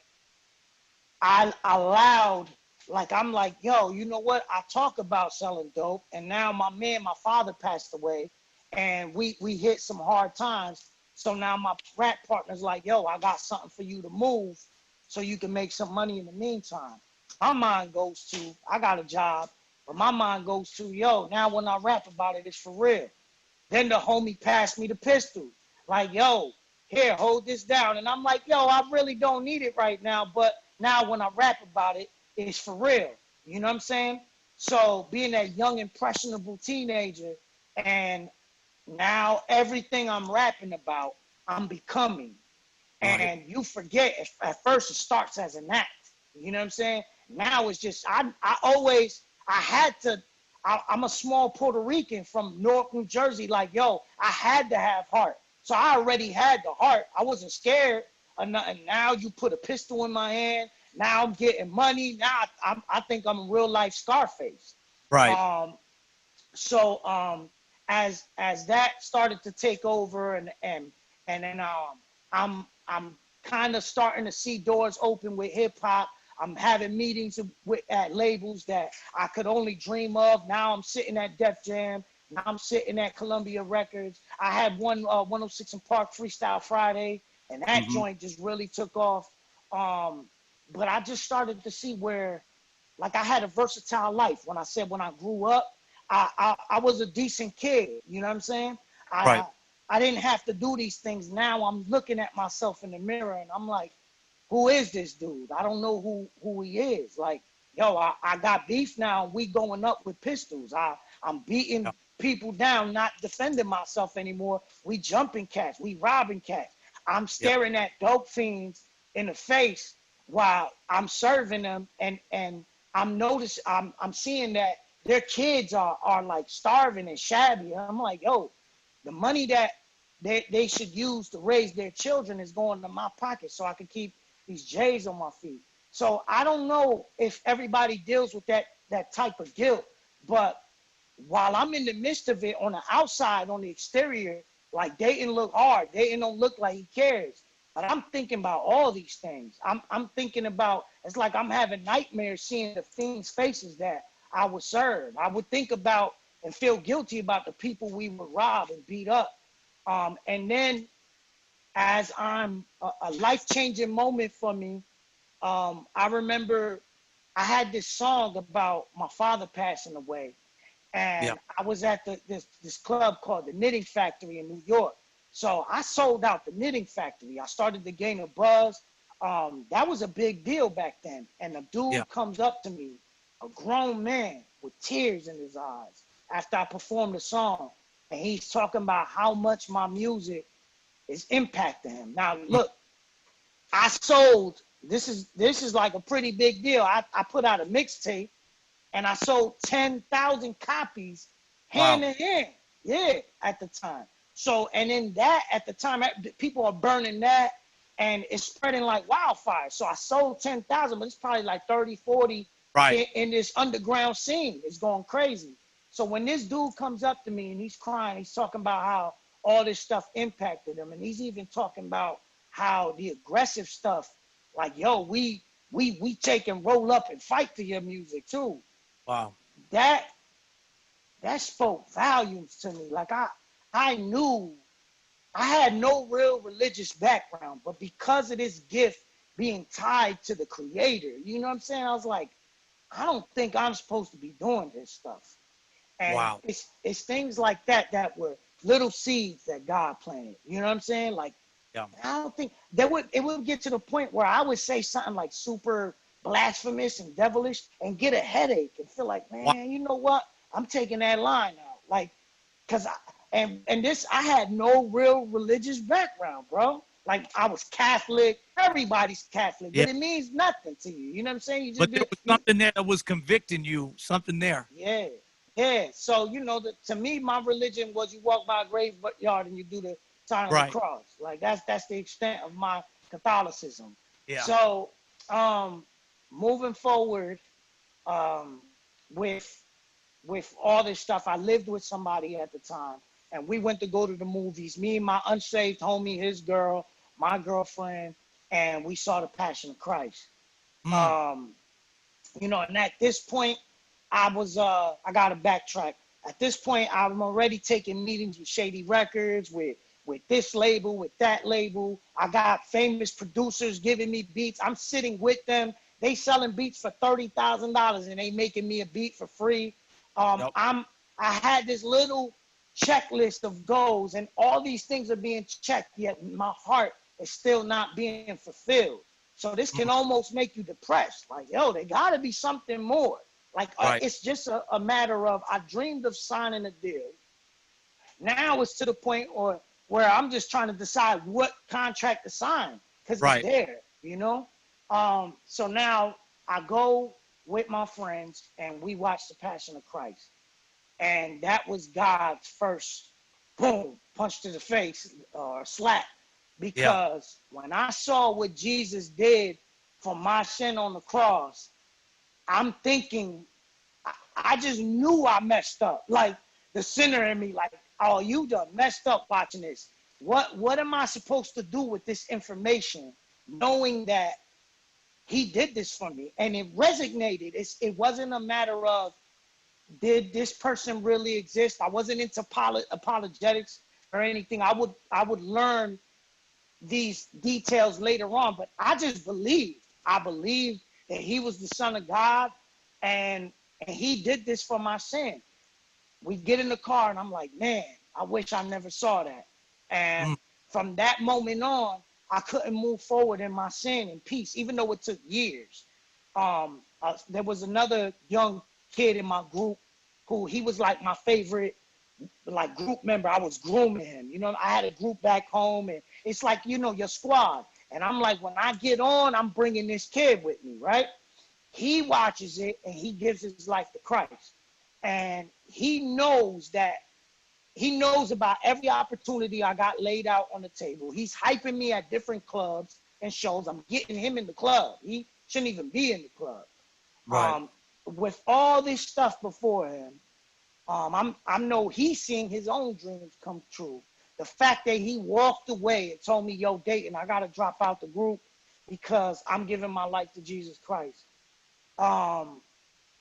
[SPEAKER 6] I allowed, like, I'm like, yo, you know what? I talk about selling dope, and now my father passed away, and we hit some hard times. So now my rap partner's like, yo, I got something for you to move so you can make some money in the meantime. My mind goes to, I got a job, but my mind goes to, yo, now when I rap about it, it's for real. Then the homie passed me the pistol. Like, yo, here, hold this down. And I'm like, yo, I really don't need it right now. But now when I rap about it, it's for real. You know what I'm saying? So being that young, impressionable teenager, and now everything I'm rapping about, I'm becoming. And you forget, at first it starts as an act. You know what I'm saying? Now it's just, I'm a small Puerto Rican from Newark, New Jersey. Like, yo, I had to have heart. So I already had the heart. I wasn't scared of nothing. Now you put a pistol in my hand. Now I'm getting money. Now I think I'm a real life Scarface.
[SPEAKER 5] Right.
[SPEAKER 6] As that started to take over, and then I'm kind of starting to see doors open with hip hop. I'm having meetings at labels that I could only dream of. Now I'm sitting at Def Jam. Now I'm sitting at Columbia Records. I had 106 and Park Freestyle Friday, and that joint just really took off. But I just started to see where, like, I had a versatile life. When I grew up, I was a decent kid. You know what I'm saying?
[SPEAKER 5] Right.
[SPEAKER 6] I didn't have to do these things. Now I'm looking at myself in the mirror and I'm like, who is this dude? I don't know who he is. Like, yo, I got beef now. We going up with pistols. I'm beating people down, not defending myself anymore. We jumping cats. We robbing cats. I'm staring at dope fiends in the face while I'm serving them, and I'm seeing that their kids are like starving and shabby. I'm like, yo, the money that they should use to raise their children is going to my pocket so I can keep these J's on my feet. So I don't know if everybody deals with that type of guilt, but while I'm in the midst of it, on the outside, on the exterior, like, Datin look hard. Datin don't look like he cares. But I'm thinking about all these things. I'm thinking about, it's like I'm having nightmares seeing the fiends' faces that I would serve. I would think about and feel guilty about the people we would rob and beat up. And then, as I'm a life-changing moment for me, I remember I had this song about my father passing away. And I was at this club called the Knitting Factory in New York. So I sold out the Knitting Factory. I started to gain a buzz. That was a big deal back then. And a dude comes up to me, a grown man with tears in his eyes, after I performed the song. And he's talking about how much my music is impacting him. Now, look, I sold, this is like a pretty big deal. I put out a mixtape, and I sold 10,000 copies hand in hand. Yeah, at the time. So, and then that, at the time, people are burning that, and it's spreading like wildfire. So I sold 10,000, but it's probably like 30, 40 in this underground scene. It's going crazy. So when this dude comes up to me and he's crying, he's talking about how all this stuff impacted him. And he's even talking about how the aggressive stuff, like, yo, we take and roll up and fight to your music too.
[SPEAKER 5] Wow.
[SPEAKER 6] That spoke volumes to me. Like, I knew I had no real religious background, but because of this gift being tied to the creator, you know what I'm saying? I was like, I don't think I'm supposed to be doing this stuff. And it's things like that were little seeds that God planted. You know what I'm saying? Like, I don't think it would get to the point where I would say something like super blasphemous and devilish and get a headache and feel like, man, you know what? I'm taking that line out. Like, cause I had no real religious background, bro. Like, I was Catholic. Everybody's Catholic, but it means nothing to you. You know what I'm saying? You just
[SPEAKER 5] but there was something there that was convicting you. Something there.
[SPEAKER 6] Yeah. Yeah. So, you know, to me, my religion was you walk by a graveyard and you do the sign of the cross. Like, that's the extent of my Catholicism.
[SPEAKER 5] Yeah.
[SPEAKER 6] So, moving forward, with all this stuff, I lived with somebody at the time, and we went to go to the movies. Me and my unsaved homie, his girl, my girlfriend, and we saw The Passion of Christ. You know, and at this point, I gotta backtrack. At this point, I'm already taking meetings with Shady Records, with this label, with that label. I got famous producers giving me beats. I'm sitting with them. They selling beats for $30,000 and they making me a beat for free. I had this little checklist of goals, and all these things are being checked, yet my heart is still not being fulfilled. So this can almost make you depressed. Like, yo, there gotta be something more. Like,
[SPEAKER 5] Right.
[SPEAKER 6] it's just a matter of, I dreamed of signing a deal. Now it's to the point where I'm just trying to decide what contract to sign because it's
[SPEAKER 5] Right.
[SPEAKER 6] there, you know? So now I go with my friends and we watch The Passion of Christ. And that was God's first, boom, punch to the face or slap. Because when I saw what Jesus did for my sin on the cross, I'm thinking, I just knew I messed up. Like, the sinner in me, like, oh, you done messed up watching this. What am I supposed to do with this information, knowing that he did this for me? And it resonated. It wasn't a matter of, did this person really exist? I wasn't into apologetics or anything. I would learn these details later on, but I just believed. I believed that he was the Son of God, and he did this for my sin. We get in the car, and I'm like, man, I wish I never saw that. And from that moment on, I couldn't move forward in my sin in peace, even though it took years. There was another young kid in my group who he was like my favorite, like, group member. I was grooming him. You know, I had a group back home, and it's like, you know, your squad. And I'm like, when I get on, I'm bringing this kid with me, right? He watches it, and he gives his life to Christ. And he knows about every opportunity I got laid out on the table. He's hyping me at different clubs and shows. I'm getting him in the club. He shouldn't even be in the club.
[SPEAKER 5] Right.
[SPEAKER 6] With all this stuff before him, I know he's seeing his own dreams come true. The fact that he walked away and told me, yo, Datin, I got to drop out the group because I'm giving my life to Jesus Christ.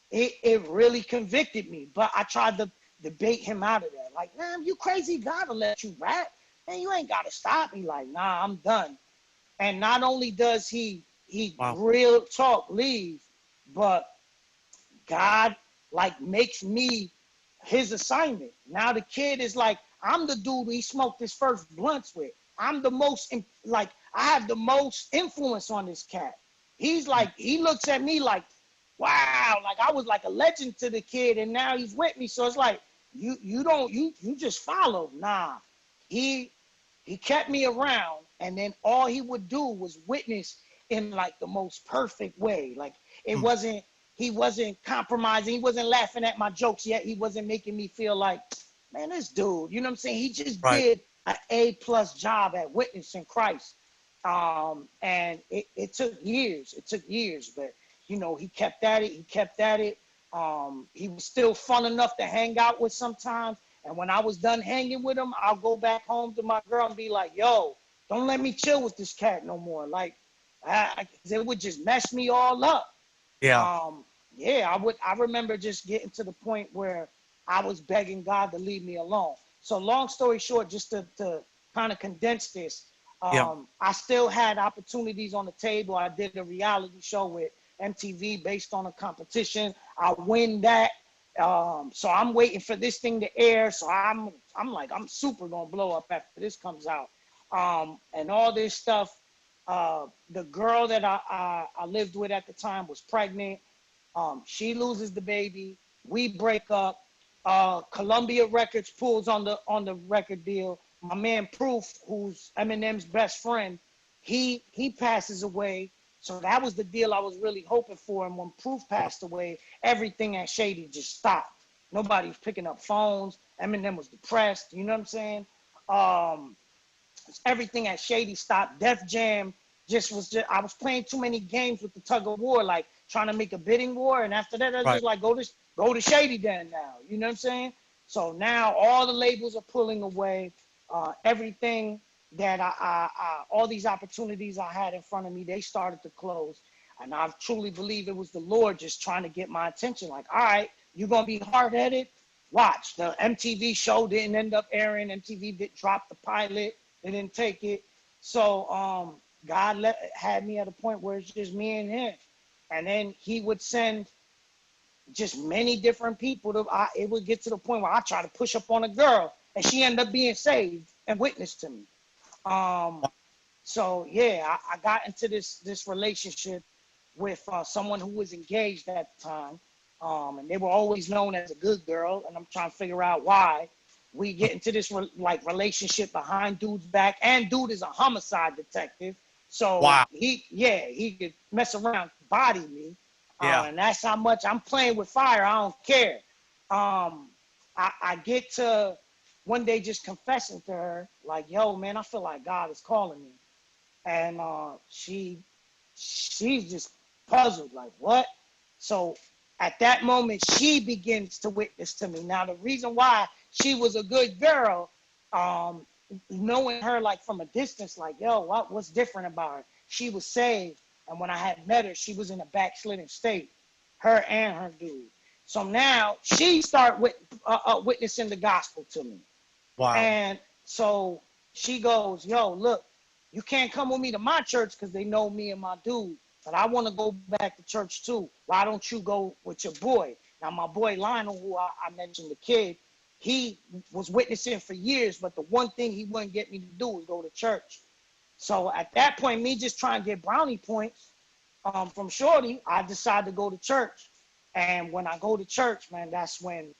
[SPEAKER 6] It really convicted me, but I tried to debate him out of that. Like, man, you crazy, God will let you rap. Man, you ain't got to stop me. Like, nah, I'm done. And not only does he real talk leave, but God, like, makes me his assignment. Now the kid is like, I'm the dude he smoked his first blunts with. I'm the most, like, I have the most influence on this cat. He's like, he looks at me like, wow, like I was like a legend to the kid, and now he's with me. So it's like, you just follow. Nah, he kept me around, and then all he would do was witness in like the most perfect way. Like, he wasn't compromising. He wasn't laughing at my jokes yet. He wasn't making me feel like, man, this dude, you know what I'm saying? He just did an A+ job at witnessing Christ. And it took years. It took years, but you know, he kept at it. He was still fun enough to hang out with sometimes. And when I was done hanging with him, I'll go back home to my girl and be like, yo, don't let me chill with this cat no more. Like, it would just mess me all up.
[SPEAKER 5] Yeah.
[SPEAKER 6] I remember just getting to the point where I was begging God to leave me alone. So long story short, just to kind of condense this, I still had opportunities on the table. I did a reality show with MTV based on a competition. I win that. So I'm waiting for this thing to air. So I'm like, I'm super gonna blow up after this comes out. And all this stuff. The girl that I lived with at the time was pregnant. She loses the baby. We break up. Columbia Records pulls on the record deal. My man Proof, who's Eminem's best friend, he passes away. So that was the deal I was really hoping for. And when Proof passed away, everything at Shady just stopped. Nobody was picking up phones. Eminem was depressed. You know what I'm saying? Everything at Shady stopped. Def Jam I was playing too many games with the tug of war, like trying to make a bidding war. And after that, I was just like, go to Shady then now. You know what I'm saying? So now all the labels are pulling away. Everything that all these opportunities I had in front of me, they started to close. And I truly believe it was the Lord just trying to get my attention. Like, all right, you're going to be hard-headed? Watch. The MTV show didn't end up airing. MTV dropped the pilot. They didn't take it. So God had me at a point where it's just me and him. And then he would send just many different people. It would get to the point where I try to push up on a girl, and she ended up being saved and witnessed to me. So yeah, I got into this relationship with someone who was engaged at the time. And they were always known as a good girl, and I'm trying to figure out why. We get into this relationship behind dude's back, and dude is a homicide detective. So
[SPEAKER 5] Wow.
[SPEAKER 6] he could mess around, body me.
[SPEAKER 5] Yeah.
[SPEAKER 6] And that's how much I'm playing with fire. I don't care. I get to one day just confessing to her, like, yo, man, I feel like God is calling me. And she's just puzzled, like, what? So at that moment, she begins to witness to me. Now, the reason why she was a good girl, knowing her like from a distance, like, yo, what's different about her? She was saved, and when I had met her, she was in a backslidden state, her and her dude. So now she started witnessing the gospel to me.
[SPEAKER 5] Wow.
[SPEAKER 6] And so she goes, yo, look, you can't come with me to my church because they know me and my dude, but I want to go back to church too. Why don't you go with your boy? Now, my boy Lionel, who I mentioned, the kid, he was witnessing for years, but the one thing he wouldn't get me to do was go to church. So at that point, me just trying to get brownie points from Shorty, I decided to go to church. And when I go to church, man, that's when,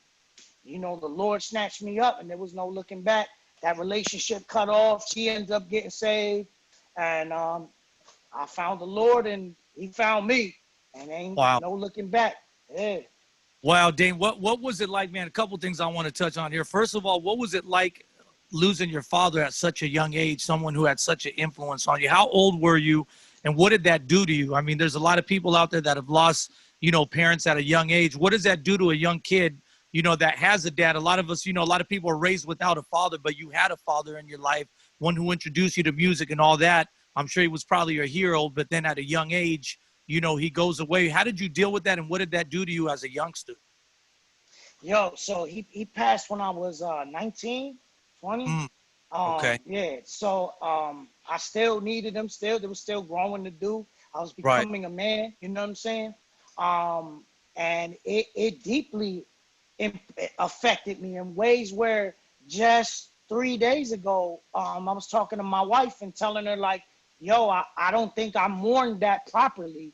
[SPEAKER 6] the Lord snatched me up and there was no looking back. That relationship cut off. She ended up getting saved. And I found the Lord and he found me. And ain't no looking back. Yeah.
[SPEAKER 5] Wow, Dane, what was it like, man? A couple things I want to touch on here. First of all, what was it like losing your father at such a young age, someone who had such an influence on you? How old were you, and what did that do to you? I mean, there's a lot of people out there that have lost, parents at a young age. What does that do to a young kid, that has a dad? A lot of us, a lot of people are raised without a father, but you had a father in your life, one who introduced you to music and all that. I'm sure he was probably your hero, but then at a young age, he goes away. How did you deal with that, and what did that do to you as a youngster?
[SPEAKER 6] Yo, so he passed when I was 19, 20.
[SPEAKER 5] Okay.
[SPEAKER 6] Yeah, so I still needed him. There was still growing to do. I was becoming a man, you know what I'm saying? And it deeply affected me in ways where just 3 days ago, I was talking to my wife and telling her, like, yo, I don't think I mourned that properly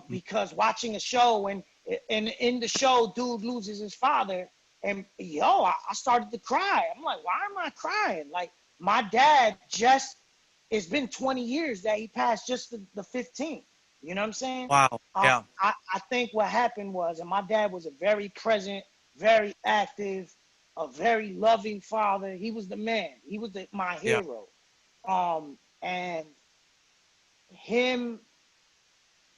[SPEAKER 6] because watching a show and in the show, dude loses his father. And, yo, I started to cry. I'm like, why am I crying? Like, my dad it's been 20 years that he passed, just the 15th. You know what I'm saying?
[SPEAKER 5] Wow. Yeah.
[SPEAKER 6] I think what happened was, and my dad was a very present, very active, a very loving father. He was the man. He was my hero. And him,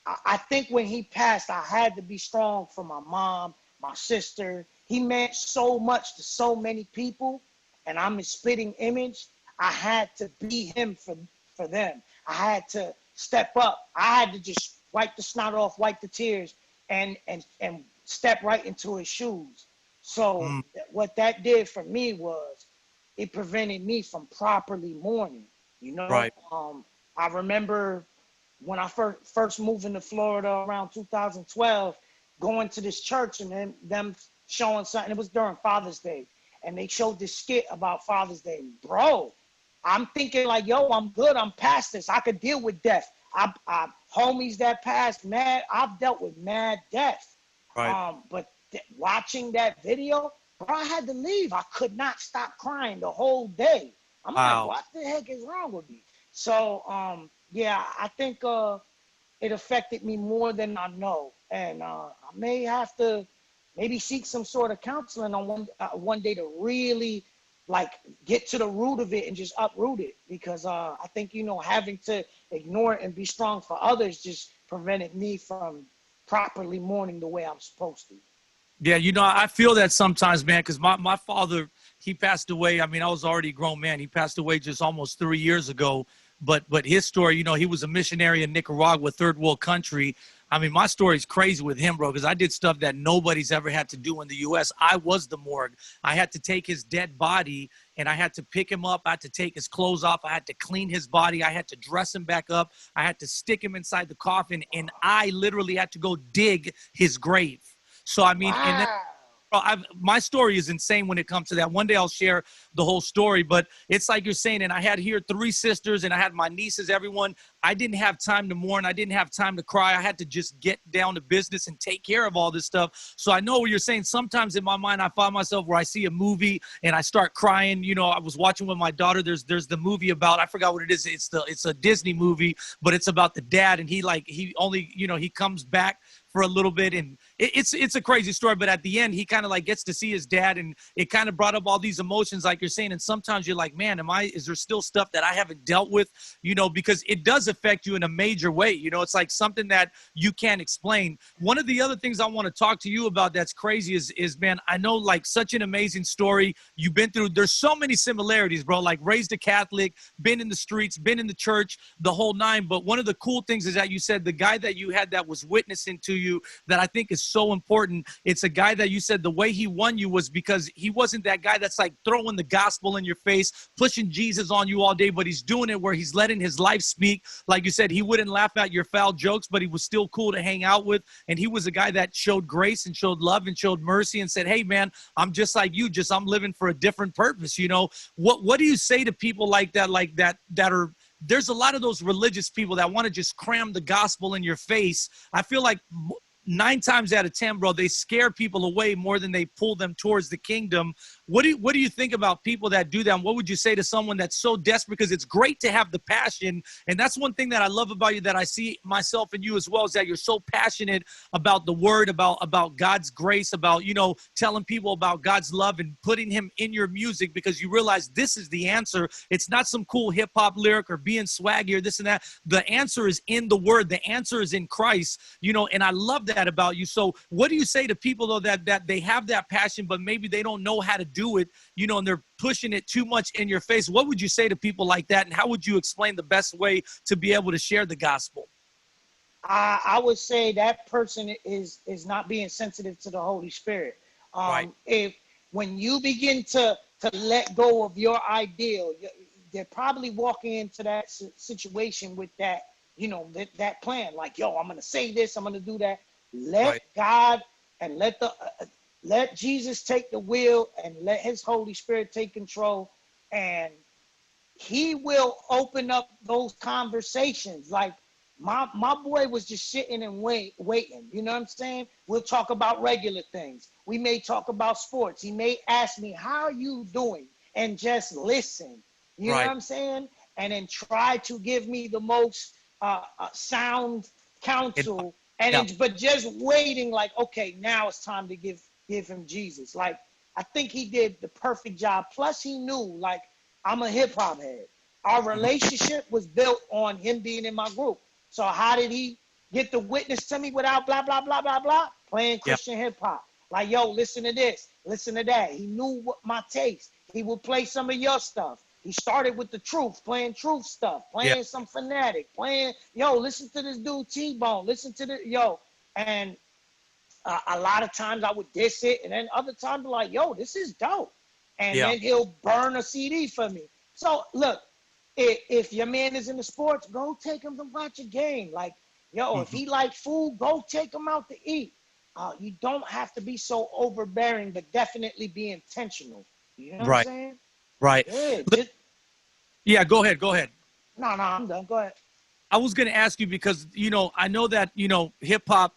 [SPEAKER 6] I think when he passed, I had to be strong for my mom, my sister. He meant so much to so many people, and I'm his spitting image. I had to be him for them. I had to step up. I had to just wipe the snot off, wipe the tears, and step right into his shoes. So what that did for me was it prevented me from properly mourning.
[SPEAKER 5] Right.
[SPEAKER 6] I remember when I first moved into Florida around 2012, going to this church and them showing something. It was during Father's Day, and they showed this skit about Father's Day. Bro, I'm thinking like, yo, I'm good. I'm past this. I could deal with death. I homies that passed, I've dealt with mad death.
[SPEAKER 5] Right.
[SPEAKER 6] But watching that video, bro, I had to leave. I could not stop crying the whole day. I'm like, what the heck is wrong with me? So, yeah, I think it affected me more than I know. And I may have to maybe seek some sort of counseling on one day to really get to the root of it and just uproot it, because I think, having to ignore it and be strong for others just prevented me from properly mourning the way I'm supposed to.
[SPEAKER 5] Yeah, I feel that sometimes, man, because my father, he passed away. I mean, I was already a grown man. He passed away just almost 3 years ago. But his story, he was a missionary in Nicaragua, third world country. I mean, my story is crazy with him, bro, because I did stuff that nobody's ever had to do in the U.S. I was the morgue. I had to take his dead body, and I had to pick him up. I had to take his clothes off. I had to clean his body. I had to dress him back up. I had to stick him inside the coffin, and I literally had to go dig his grave. So, I mean,
[SPEAKER 6] wow.
[SPEAKER 5] My story is insane when it comes to that. One day I'll share the whole story, but it's like you're saying, and I had here 3 sisters and I had my nieces, everyone. I didn't have time to mourn. I didn't have time to cry. I had to just get down to business and take care of all this stuff. So I know what you're saying. Sometimes in my mind, I find myself where I see a movie and I start crying. You know, I was watching with my daughter. There's the movie about, I forgot what it is. It's a Disney movie, but it's about the dad, and he only, you know, he comes back for a little bit, and it's a crazy story, but at the end he kind of like gets to see his dad, and it kind of brought up all these emotions like you're saying. And sometimes you're like, man, is there still stuff that I haven't dealt with, you know, because it does affect you in a major way. You know, it's like something that you can't explain. One of the other things I want to talk to you about that's crazy is man, I know, like, such an amazing story you've been through. There's so many similarities, bro, like raised a Catholic, been in the streets, been in the church, the whole nine. But one of the cool things is that you said the guy that you had that was witnessing to you that I think is so important. It's a guy that you said the way he won you was because he wasn't that guy that's like throwing the gospel in your face, pushing Jesus on you all day, but he's doing it where he's letting his life speak. Like you said, he wouldn't laugh at your foul jokes, but he was still cool to hang out with. And he was a guy that showed grace and showed love and showed mercy and said, hey man, I'm just like you, I'm living for a different purpose. You know, what do you say to people like that are, there's a lot of those religious people that want to just cram the gospel in your face. I feel like 9 times out of 10, bro, they scare people away more than they pull them towards the kingdom. What do you think about people that do that? And what would you say to someone that's so desperate? Because it's great to have the passion. And that's one thing that I love about you, that I see myself in you as well, is that you're so passionate about the word, about God's grace, about, you know, telling people about God's love and putting him in your music, because you realize this is the answer. It's not some cool hip hop lyric or being swaggy or this and that. The answer is in the word. The answer is in Christ, you know, and I love that about you. So what do you say to people though that they have that passion, but maybe they don't know how to do it, you know, and they're pushing it too much in your face? What would you say to people like that? And how would you explain the best way to be able to share the gospel?
[SPEAKER 6] I would say that person is not being sensitive to the Holy Spirit.
[SPEAKER 5] Right.
[SPEAKER 6] If when you begin to let go of your ideal, they're probably walking into that situation with that, you know, that plan, like, yo, I'm going to say this, I'm going to do that. Let
[SPEAKER 5] right.
[SPEAKER 6] God and let Jesus take the wheel, and let his Holy Spirit take control, and he will open up those conversations. Like my boy was just sitting and waiting. You know what I'm saying? We'll talk about regular things. We may talk about sports. He may ask me, how are you doing? And just listen. You
[SPEAKER 5] right.
[SPEAKER 6] know what I'm saying? And then try to give me the most sound counsel. But just waiting, like, okay, now it's time to give him Jesus. Like, I think he did the perfect job. Plus, he knew, like, I'm a hip hop head. Our relationship was built on him being in my group. So how did he get the witness to me without blah, blah, blah, blah, blah? Playing Christian hip hop. Like, yo, listen to this, listen to that. He knew what my taste. He would play some of your stuff. He started with the truth, playing truth stuff, playing some fanatic, playing, yo, listen to this dude T-Bone, listen to the, yo. And a lot of times I would diss it, and then other times be like, yo, this is dope. And then he'll burn a CD for me. So look, if your man is into sports, go take him to watch a game. Like, yo, if he like food, go take him out to eat. You don't have to be so overbearing, but definitely be intentional. You know what I'm saying?
[SPEAKER 5] Right.
[SPEAKER 6] Yeah,
[SPEAKER 5] go ahead.
[SPEAKER 6] No, I'm done. Go ahead.
[SPEAKER 5] I was going to ask you because, you know, I know that, you know, hip hop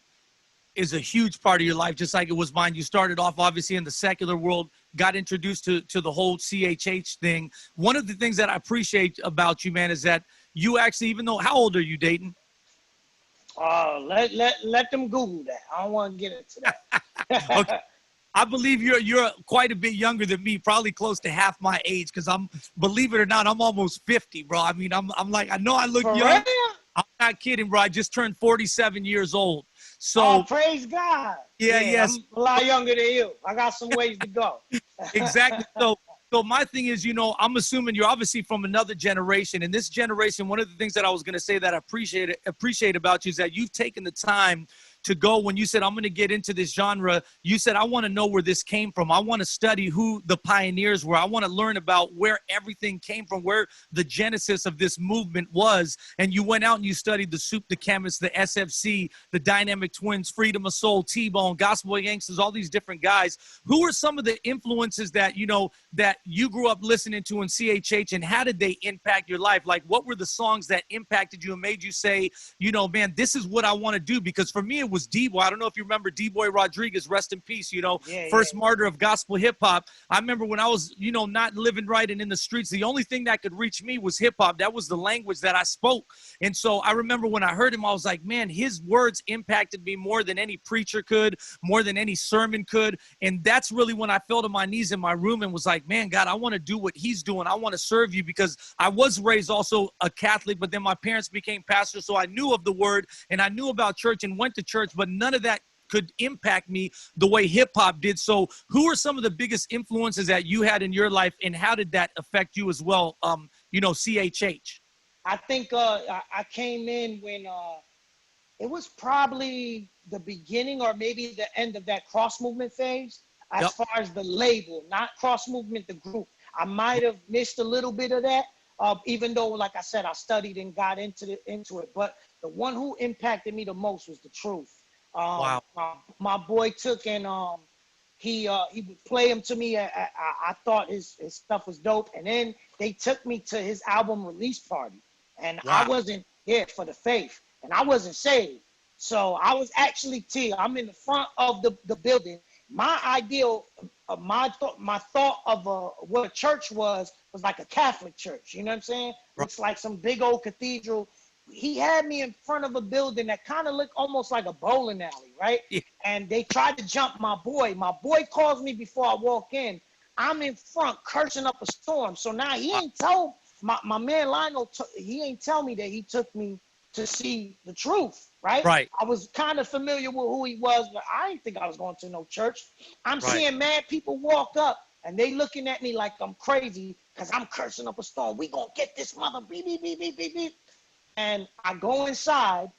[SPEAKER 5] is a huge part of your life, just like it was mine. You started off obviously in the secular world, got introduced to the whole CHH thing. One of the things that I appreciate about you, man, is that you actually, even though, how old are you, Datin?
[SPEAKER 6] Let them Google that. I don't want to get into that.
[SPEAKER 5] Okay. I believe you're quite a bit younger than me, probably close to half my age, because believe it or not, I'm almost 50, bro. I mean, I'm like, I know I look young.
[SPEAKER 6] Real?
[SPEAKER 5] I'm not kidding, bro. I just turned 47 years old. So
[SPEAKER 6] praise God.
[SPEAKER 5] Yeah, yes.
[SPEAKER 6] I'm a lot younger than you. I got some ways to go.
[SPEAKER 5] Exactly. So my thing is, you know, I'm assuming you're obviously from another generation. And this generation, one of the things that I was going to say that I appreciate about you is that you've taken the time to go when you said, I'm going to get into this genre, you said, I want to know where this came from. I want to study who the pioneers were. I want to learn about where everything came from, where the genesis of this movement was. And you went out and you studied the Soup, the Chemist, the SFC, the Dynamic Twins, Freedom of Soul, T-Bone, Gospel Gangsters, all these different guys. Who were some of the influences that, you know, that you grew up listening to in CHH, and how did they impact your life? Like, what were the songs that impacted you and made you say, you know, man, this is what I want to do? Because for me, it was D-Boy. I don't know if you remember D-Boy Rodriguez, rest in peace, you know, first martyr of gospel hip hop. I remember when I was, you know, not living right and in the streets, the only thing that could reach me was hip hop. That was the language that I spoke. And so I remember when I heard him, I was like, man, his words impacted me more than any preacher could, more than any sermon could. And that's really when I fell to my knees in my room and was like, man, God, I want to do what he's doing. I want to serve you, because I was raised also a Catholic, but then my parents became pastors. So I knew of the word and I knew about church and went to church, but none of that could impact me the way hip hop did. So who are some of the biggest influences that you had in your life, and how did that affect you as well? You know, CHH.
[SPEAKER 6] I think I came in when it was probably the beginning or maybe the end of that cross movement phase, as far as the label, not cross movement, the group. I might have missed a little bit of that, even though, like I said, I studied and got into it. But the one who impacted me the most was the Truth.
[SPEAKER 5] Wow.
[SPEAKER 6] My boy took and he would play him to me. I thought his stuff was dope. And then they took me to his album release party. And I wasn't there for the faith. And I wasn't saved. So I was actually I'm in the front of the building. My ideal, my thought of what a church was like a Catholic church. You know what I'm saying? It's like some big old cathedral. He had me in front of a building that kind of looked almost like a bowling alley, right? Yeah. And they tried to jump my boy. My boy calls me before I walk in. I'm in front cursing up a storm. So now he ain't told my man Lionel, he ain't tell me that he took me to see the Truth, right?
[SPEAKER 5] Right.
[SPEAKER 6] I was kind of familiar with who he was, but I didn't think I was going to no church. I'm seeing mad people walk up and they looking at me like I'm crazy because I'm cursing up a storm. We gonna get this mother beep, beep, beep, beep, beep, beep. And I go inside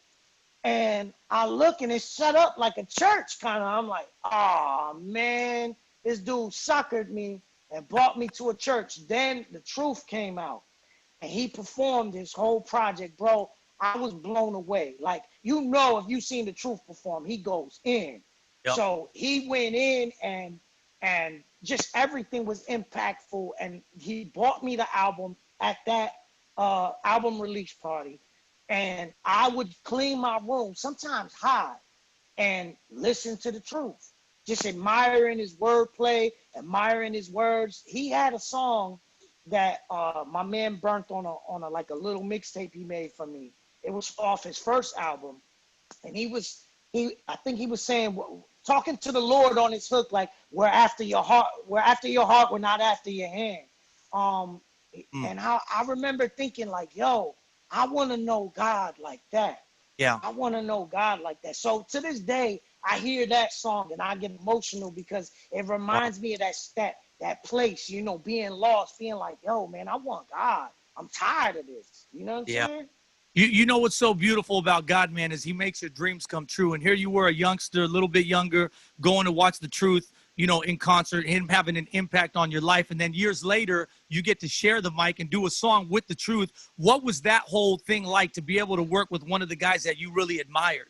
[SPEAKER 6] and I look and it's set up like a church kind of. I'm like, oh man, this dude suckered me and brought me to a church. Then the Truth came out and he performed his whole project, bro. I was blown away. Like, you know, if you seen the Truth perform, he goes in. Yep. So he went in and just everything was impactful. And he bought me the album at that album release party. And I would clean my room, sometimes hide, and listen to the Truth. Just admiring his wordplay, admiring his words. He had a song that my man burnt on a like a little mixtape he made for me. It was off his first album, and I think he was saying, talking to the Lord on his hook, like, we're after your heart, we're not after your hand. And how I remember thinking, like, yo, I want to know God like that. Yeah. I want to know God like that. So to this day, I hear that song and I get emotional because it reminds me of that place, you know, being lost, being like, yo, man, I want God. I'm tired of this. You know what I'm saying?
[SPEAKER 5] You know what's so beautiful about God, man, is he makes your dreams come true. And here you were, a youngster, a little bit younger, going to watch the Truth, you know, in concert, him having an impact on your life. And then years later, you get to share the mic and do a song with the Truth. What was that whole thing like to be able to work with one of the guys that you really admired?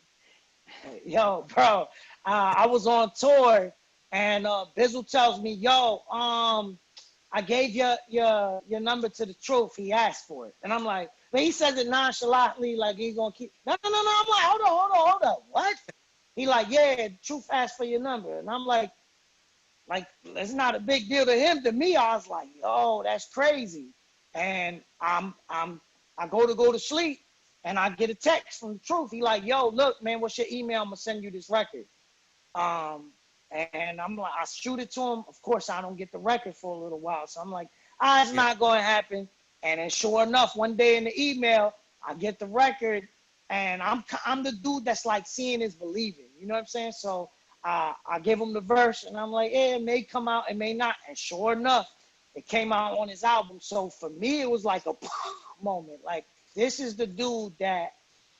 [SPEAKER 6] Yo, bro, I was on tour and Bizzle tells me, yo, I gave your number to the Truth. He asked for it. And I'm like, but he says it nonchalantly, like he's going to keep. No. I'm like, hold on. What? He like, yeah, Truth asked for your number. And I'm like, it's not a big deal to him. To me, I was like, yo, that's crazy. And I go to sleep and I get a text from the Truth. He like, yo, look, man, what's your email? I'm going to send you this record. And I'm like, I shoot it to him. Of course, I don't get the record for a little while. So I'm like, it's not going to happen. And then sure enough, one day in the email, I get the record, and I'm the dude that's like seeing is believing. You know what I'm saying? So I give him the verse, and I'm like, yeah, it may come out, it may not. And sure enough, it came out on his album. So for me, it was like a moment. Like, this is the dude that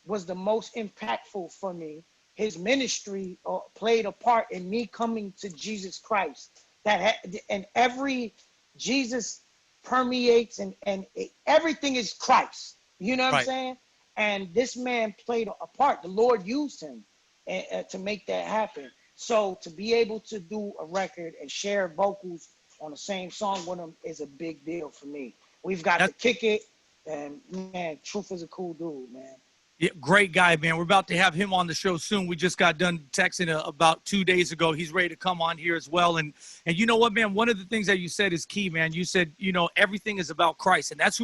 [SPEAKER 6] was the most impactful for me. his ministry played a part in me coming to Jesus Christ. And every Jesus permeates and everything is Christ. You know what I'm saying? And this man played a part. The Lord used him to make that happen. So to be able to do a record and share vocals on the same song with him is a big deal for me. We've got to kick it. And man, Truth is a cool dude, man.
[SPEAKER 5] Yeah, great guy, man. We're about to have him on the show soon. We just got done texting about 2 days ago. He's ready to come on here as well. And you know what, man? One of the things that you said is key, man. You said, you know, everything is about Christ, and that's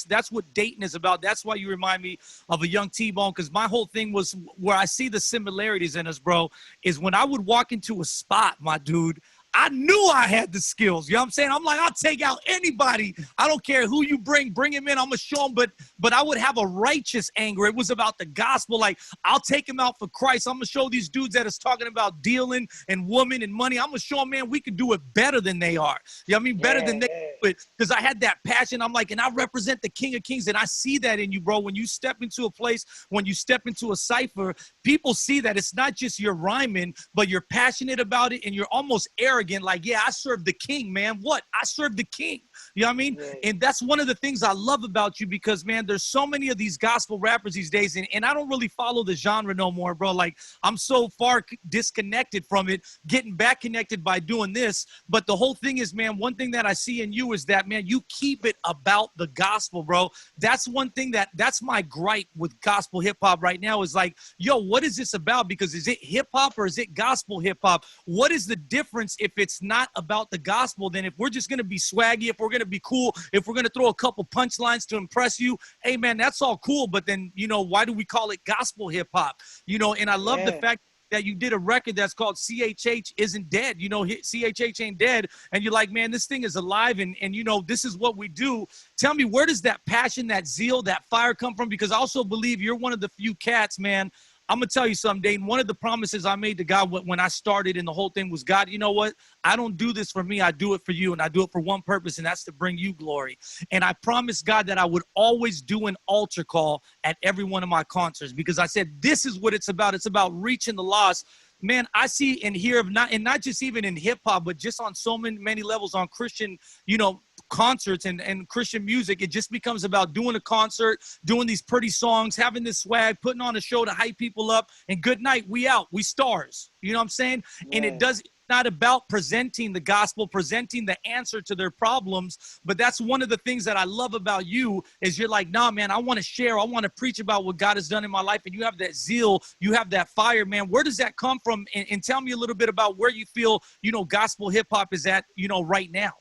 [SPEAKER 5] that's what Dayton is about. That's why you remind me of a young T-Bone, because my whole thing was where I see the similarities in us, bro, is when I would walk into a spot, my dude, I knew I had the skills. You know what I'm saying? I'm like, I'll take out anybody. I don't care who you bring him in. I'm going to show him. But I would have a righteous anger. It was about the gospel. Like, I'll take him out for Christ. I'm going to show these dudes that is talking about dealing and women and money. I'm going to show them, man, we can do it better than they are. You know what I mean? Better than they do it. Because I had that passion. I'm like, and I represent the King of Kings. And I see that in you, bro. When you step into a place, when you step into a cipher, people see that it's not just your rhyming, but you're passionate about it and you're almost arrogant. Like, yeah, I serve the King, man. What? I serve the King. You know what I mean? Yeah. And that's one of the things I love about you, because, man, there's so many of these gospel rappers these days, and I don't really follow the genre no more, bro. Like, I'm so far disconnected from it, getting back connected by doing this. But the whole thing is, man, one thing that I see in you is that, man, you keep it about the gospel, bro. That's one thing that's my gripe with gospel hip hop right now is like, yo, what is this about? Because is it hip hop or is it gospel hip hop? What is the difference if it's not about the gospel? Then if we're just going to be swaggy, if we're going to be cool, if we're going to throw a couple punchlines to impress you, hey, man, that's all cool. But then, you know, why do we call it gospel hip hop? You know, and I love the fact that you did a record that's called CHH Isn't Dead. You know, CHH ain't dead. And you're like, man, this thing is alive. And you know, this is what we do. Tell me, where does that passion, that zeal, that fire come from? Because I also believe you're one of the few cats, man. I'm going to tell you something, Dayton. One of the promises I made to God when I started and the whole thing was, God, you know what? I don't do this for me. I do it for you. And I do it for one purpose, and that's to bring you glory. And I promised God that I would always do an altar call at every one of my concerts, because I said, this is what it's about. It's about reaching the lost. Man, I see and hear of not just even in hip hop, but just on so many levels on Christian, you know, concerts and Christian music. It just becomes about doing a concert, doing these pretty songs, having this swag, putting on a show to hype people up, and good night, we out, we stars. You know what I'm saying? Yeah. And it's not about presenting the gospel, presenting the answer to their problems. But that's one of the things that I love about you is you're like, nah, man, I want to share. I want to preach about what God has done in my life. And you have that zeal. You have that fire, man. Where does that come from? And tell me a little bit about where you feel, you know, gospel hip hop is at, you know, right now.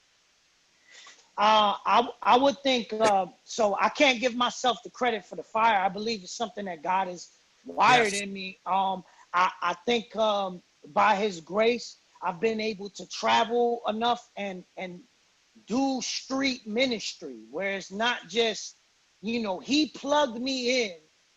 [SPEAKER 6] I would think, so I can't give myself the credit for the fire. I believe it's something that God has wired in me. I think by his grace, I've been able to travel enough and do street ministry where it's not just, you know, he plugged me in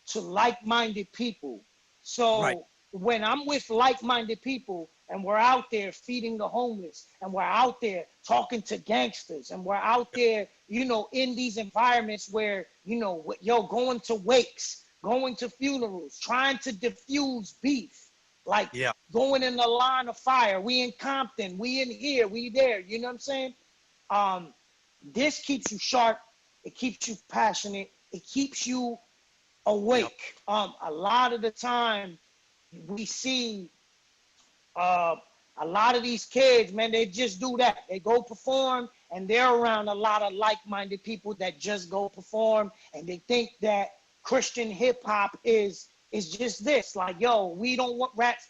[SPEAKER 6] to like-minded people. So when I'm with like-minded people and we're out there feeding the homeless and we're out there talking to gangsters and we're out there, you know, in these environments where, you know, going to wakes, going to funerals, trying to diffuse beef. Like going in the line of fire. We in Compton, we in here, we there. You know what I'm saying? This keeps you sharp. It keeps you passionate. It keeps you awake. A lot of the time we see a lot of these kids, man, they just do that. They go perform and they're around a lot of like-minded people that just go perform, and they think that Christian hip hop is just this, like, yo, we don't want raps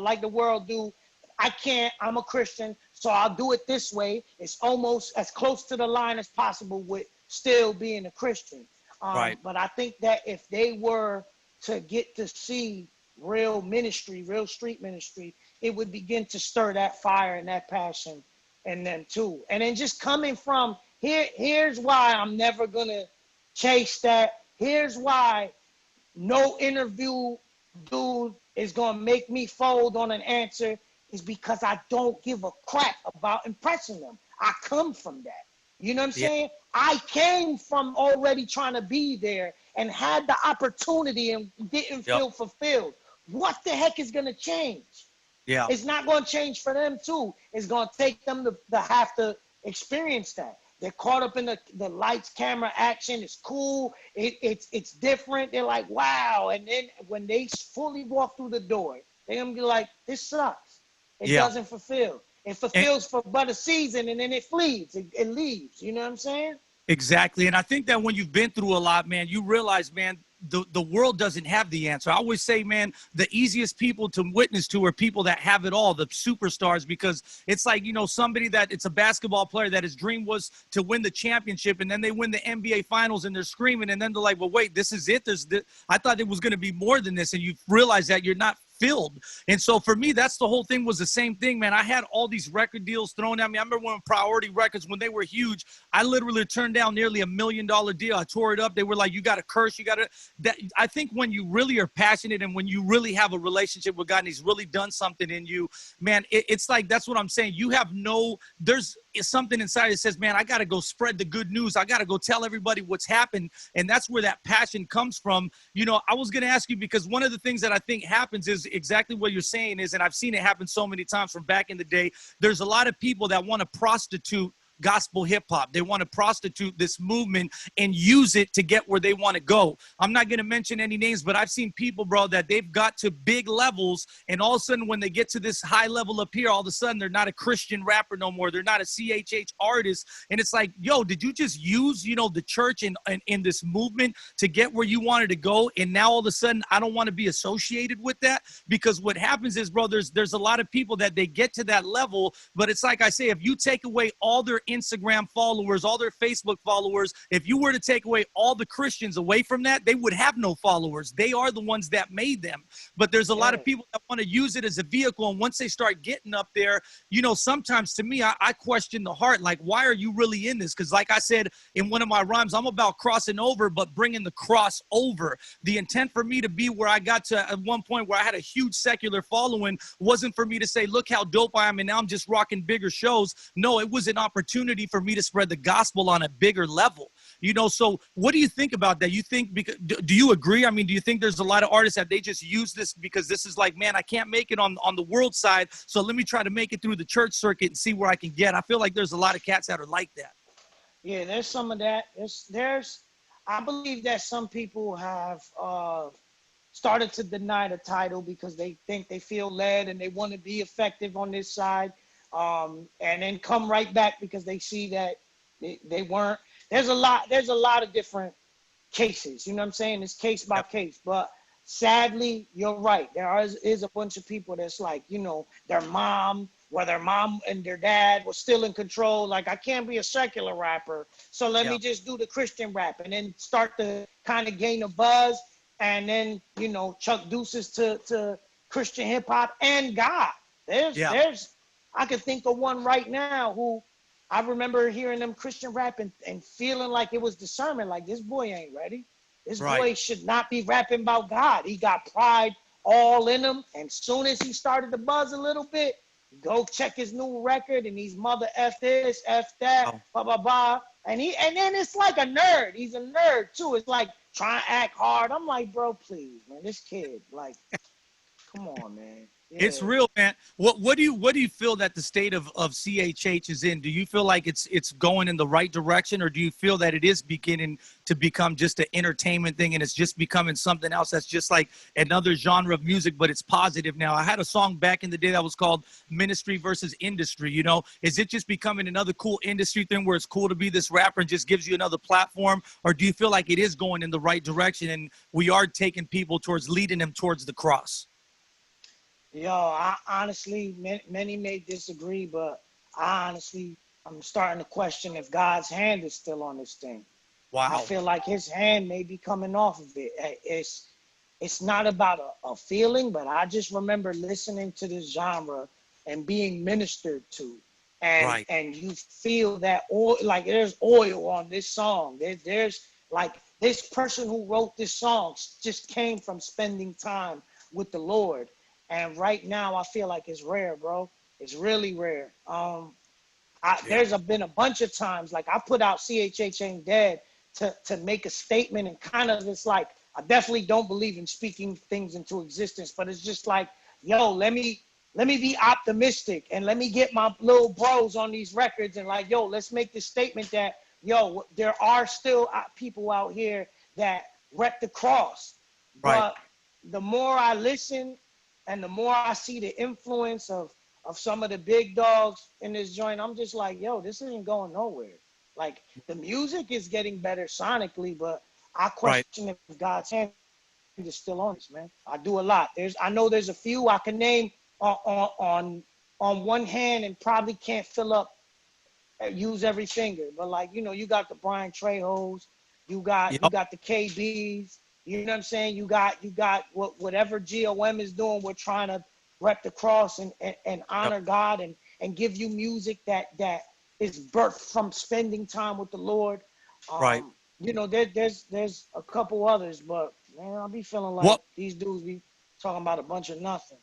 [SPEAKER 6] like the world do. I can't, I'm a Christian, so I'll do it this way. It's almost as close to the line as possible with still being a Christian. But I think that if they were to get to see real ministry, real street ministry, it would begin to stir that fire and that passion in them too. And then just coming from here's why I'm never gonna chase that. Here's why no interview dude is going to make me fold on an answer, is because I don't give a crap about impressing them. I come from that. You know what I'm saying? I came from already trying to be there and had the opportunity and didn't feel fulfilled. what the heck is going to change?
[SPEAKER 5] Yeah.
[SPEAKER 6] It's not going to change for them too. It's going to take them to have to experience that. They're caught up in the lights, camera, action. It's cool. It's different. They're like, wow. And then when they fully walk through the door, they're going to be like, this sucks. It doesn't fulfill. It fulfills for but a season, and then it flees. It leaves. You know what I'm saying?
[SPEAKER 5] Exactly. And I think that when you've been through a lot, man, you realize, man, the world doesn't have the answer. I always say, man, the easiest people to witness to are people that have it all, the superstars, because it's like, you know, somebody that it's a basketball player that his dream was to win the championship, and then they win the NBA finals and they're screaming, and then they're like, well, wait, this is it. I thought it was going to be more than this. And you realize that you're not filled. And so for me, that's the whole thing, was the same thing, man. I had all these record deals thrown at me. I remember when Priority Records, when they were huge, I literally turned down nearly $1 million deal. I tore it up. They were like, you got to curse. You got to, that. I think when you really are passionate and when you really have a relationship with God and he's really done something in you, man, it's like, that's what I'm saying. You have there's something inside that says, man, I got to go spread the good news. I got to go tell everybody what's happened. And that's where that passion comes from. You know, I was going to ask you, because one of the things that I think happens is exactly what you're saying is, and I've seen it happen so many times from back in the day, there's a lot of people that want to prostitute gospel hip hop. They want to prostitute this movement and use it to get where they want to go. I'm not going to mention any names, but I've seen people, bro, that they've got to big levels, and all of a sudden when they get to this high level up here, all of a sudden they're not a Christian rapper no more. They're not a CHH artist. And it's like, yo, did you just use, you know, the church and in this movement to get where you wanted to go? And now all of a sudden I don't want to be associated with that? Because what happens is, bro, there's a lot of people that they get to that level, but it's like I say, if you take away all their Instagram followers, all their Facebook followers, if you were to take away all the Christians away from that, they would have no followers. They are the ones that made them. But there's a lot of people that want to use it as a vehicle. And once they start getting up there, you know, sometimes to me, I question the heart, like, why are you really in this? Because like I said in one of my rhymes, I'm about crossing over, but bringing the cross over. The intent for me to be where I got to at one point where I had a huge secular following wasn't for me to say, look how dope I am, and now I'm just rocking bigger shows. No, it was an opportunity for me to spread the gospel on a bigger level, you know? So what do you think about that? You think, because, do you agree? I mean, do you think there's a lot of artists that they just use this because this is like, man, I can't make it on the world side, so let me try to make it through the church circuit and see where I can get? I feel like there's a lot of cats that are like that.
[SPEAKER 6] Yeah, there's some of that. I believe that some people have started to deny the title because they think they feel led and they want to be effective on this side. And then come right back because they see that they weren't. There's a lot of different cases, you know what I'm saying? It's case by case, but sadly, you're right. There is a bunch of people that's like, you know, their mom and their dad were still in control. Like, I can't be a secular rapper, so let me just do the Christian rap, and then start to kind of gain a buzz, and then, you know, chuck deuces to Christian hip hop and God. I could think of one right now who I remember hearing them Christian rap and feeling like it was discernment, like, this boy ain't ready. This boy should not be rapping about God. He got pride all in him. And soon as he started to buzz a little bit, go check his new record, and he's mother F this, F that, blah, blah, blah. And then it's like a nerd. He's a nerd too. It's like trying to act hard. I'm like, bro, please, man, this kid, like, come on, man. Yeah.
[SPEAKER 5] It's real, man. What do you feel that the state of CHH is in? Do you feel like it's going in the right direction, or do you feel that it is beginning to become just an entertainment thing and it's just becoming something else that's just like another genre of music, but it's positive now? I had a song back in the day that was called Ministry versus Industry, you know? Is it just becoming another cool industry thing where it's cool to be this rapper and just gives you another platform? Or do you feel like it is going in the right direction and we are taking people leading them towards the cross?
[SPEAKER 6] Yo, I honestly, many may disagree, but I'm starting to question if God's hand is still on this thing.
[SPEAKER 5] Wow.
[SPEAKER 6] I feel like his hand may be coming off of it. It's not about a feeling, but I just remember listening to this genre and being ministered to. And you feel that oil, like there's oil on this song. There's like this person who wrote this song just came from spending time with the Lord. And right now, I feel like it's rare, bro. It's really rare. There's been a bunch of times, like I put out CHH Ain't Dead to make a statement and kind of it's like I definitely don't believe in speaking things into existence, but it's just like, yo, let me be optimistic and let me get my little bros on these records and like, yo, let's make this statement that, yo, there are still people out here that rep the cross.
[SPEAKER 5] Right.
[SPEAKER 6] But the more I listen and the more I see the influence of some of the big dogs in this joint, I'm just like, yo, this isn't going nowhere. Like, the music is getting better sonically, but I question if God's hand is still on this, man. I do a lot. I know there's a few I can name on one hand and probably can't use every finger. But like, you know, you got the Brian Trejos, you got the KBs, you know what I'm saying? You got whatever GOM is doing, we're trying to rep the cross and honor God and give you music that is birthed from spending time with the Lord.
[SPEAKER 5] Right.
[SPEAKER 6] You know, there's a couple others, but man, I'll be feeling like these dudes be talking about a bunch of nothing.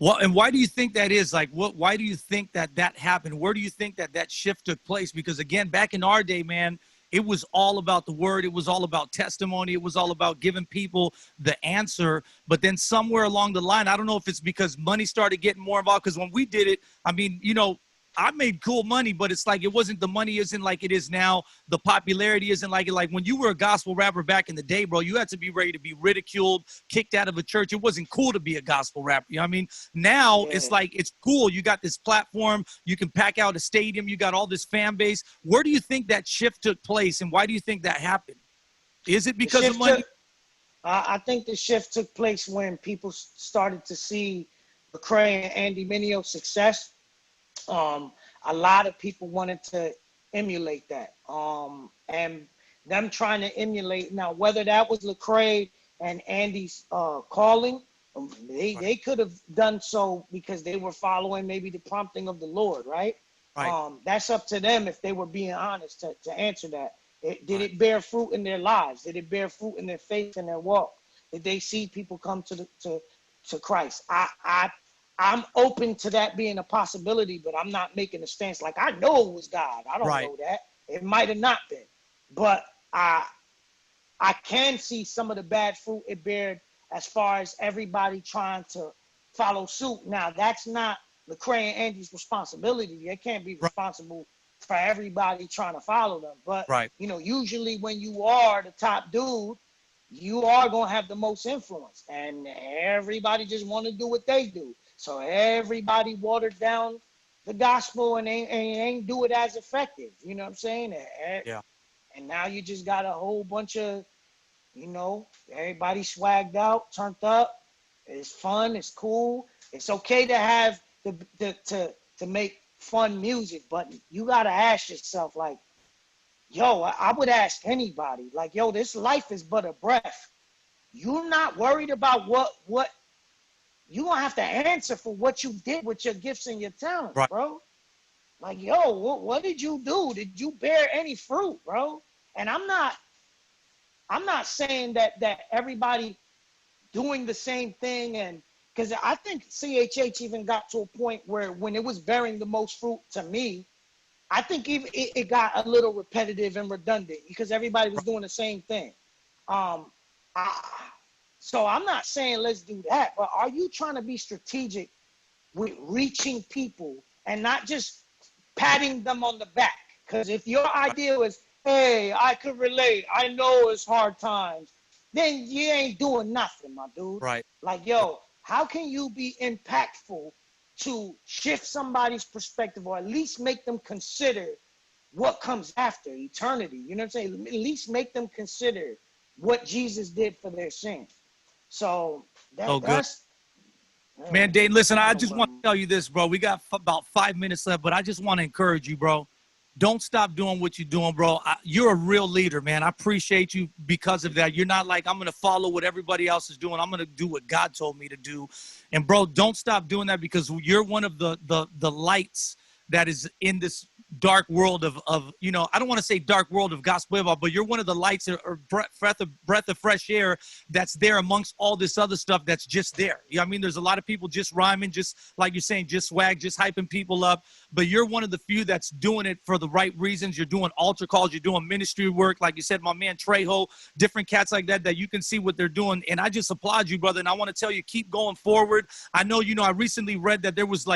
[SPEAKER 5] Well, and why do you think that is? Like, why do you think that happened? Where do you think that shift took place? Because again, back in our day, man, it was all about the word. It was all about testimony. It was all about giving people the answer. But then somewhere along the line, I don't know if it's because money started getting more involved. Because when we did it, I mean, you know, I made cool money, but it's like, it wasn't, the money isn't like it is now. The popularity isn't like it. Like when you were a gospel rapper back in the day, bro, you had to be ready to be ridiculed, kicked out of a church. It wasn't cool to be a gospel rapper. You know what I mean? Now it's like, it's cool. You got this platform. You can pack out a stadium. You got all this fan base. Where do you think that shift took place? And why do you think that happened? Is it because of money?
[SPEAKER 6] I think the shift took place when people started to see Lecrae and Andy Mineo's success. A lot of people wanted to emulate that. And them trying to emulate, now whether that was Lecrae and Andy's calling, they could have done so because they were following maybe the prompting of the Lord, right? That's up to them if they were being honest to answer that. Did it bear fruit in their lives? Did it bear fruit in their faith and their walk? Did they see people come to Christ? I'm open to that being a possibility, but I'm not making a stance like I know it was God. I don't know that. It might have not been. But I can see some of the bad fruit it bared as far as everybody trying to follow suit. Now, that's not Lecrae and Andy's responsibility. They can't be responsible for everybody trying to follow them. But, you know, usually when you are the top dude, you are going to have the most influence. And everybody just want to do what they do. So everybody watered down the gospel and ain't do it as effective. You know what I'm saying? And now you just got a whole bunch of, you know, everybody swagged out, turned up. It's fun. It's cool. It's okay to have to make fun music, but you got to ask yourself, like, yo, I would ask anybody, like, yo, this life is but a breath. You're not worried about what you gonna have to answer for what you did with your gifts and your talents, bro. Like, yo, what did you do? Did you bear any fruit, bro? And I'm not saying that everybody doing the same thing, and because I think CHH even got to a point where when it was bearing the most fruit to me, I think it got a little repetitive and redundant because everybody was doing the same thing. So I'm not saying let's do that, but are you trying to be strategic with reaching people and not just patting them on the back? Because if your idea is, hey, I could relate, I know it's hard times, then you ain't doing nothing, my dude. Like, yo, how can you be impactful to shift somebody's perspective or at least make them consider what comes after eternity? You know what I'm saying? At least make them consider what Jesus did for their sins. So that's
[SPEAKER 5] man, Datin, listen, I just want to tell you this, bro. We got about 5 minutes left, but I just want to encourage you, bro. Don't stop doing what you're doing, bro. You're a real leader, man. I appreciate you because of that. You're not like, I'm going to follow what everybody else is doing. I'm going to do what God told me to do. And, bro, don't stop doing that because you're one of the lights that is in this dark world of, you know, I don't want to say dark world of gospel hip hop, but you're one of the lights or breath of fresh air that's there amongst all this other stuff that's just there. You know what I mean? There's a lot of people just rhyming, just like you're saying, just swag, just hyping people up. but you're one of the few that's doing it for the right reasons. You're doing altar calls, you're doing ministry work, like you said, my man Trejo, different cats like that you can see what they're doing, and I just applaud you, brother. And I want to tell you, keep going forward. I know, I recently read that there was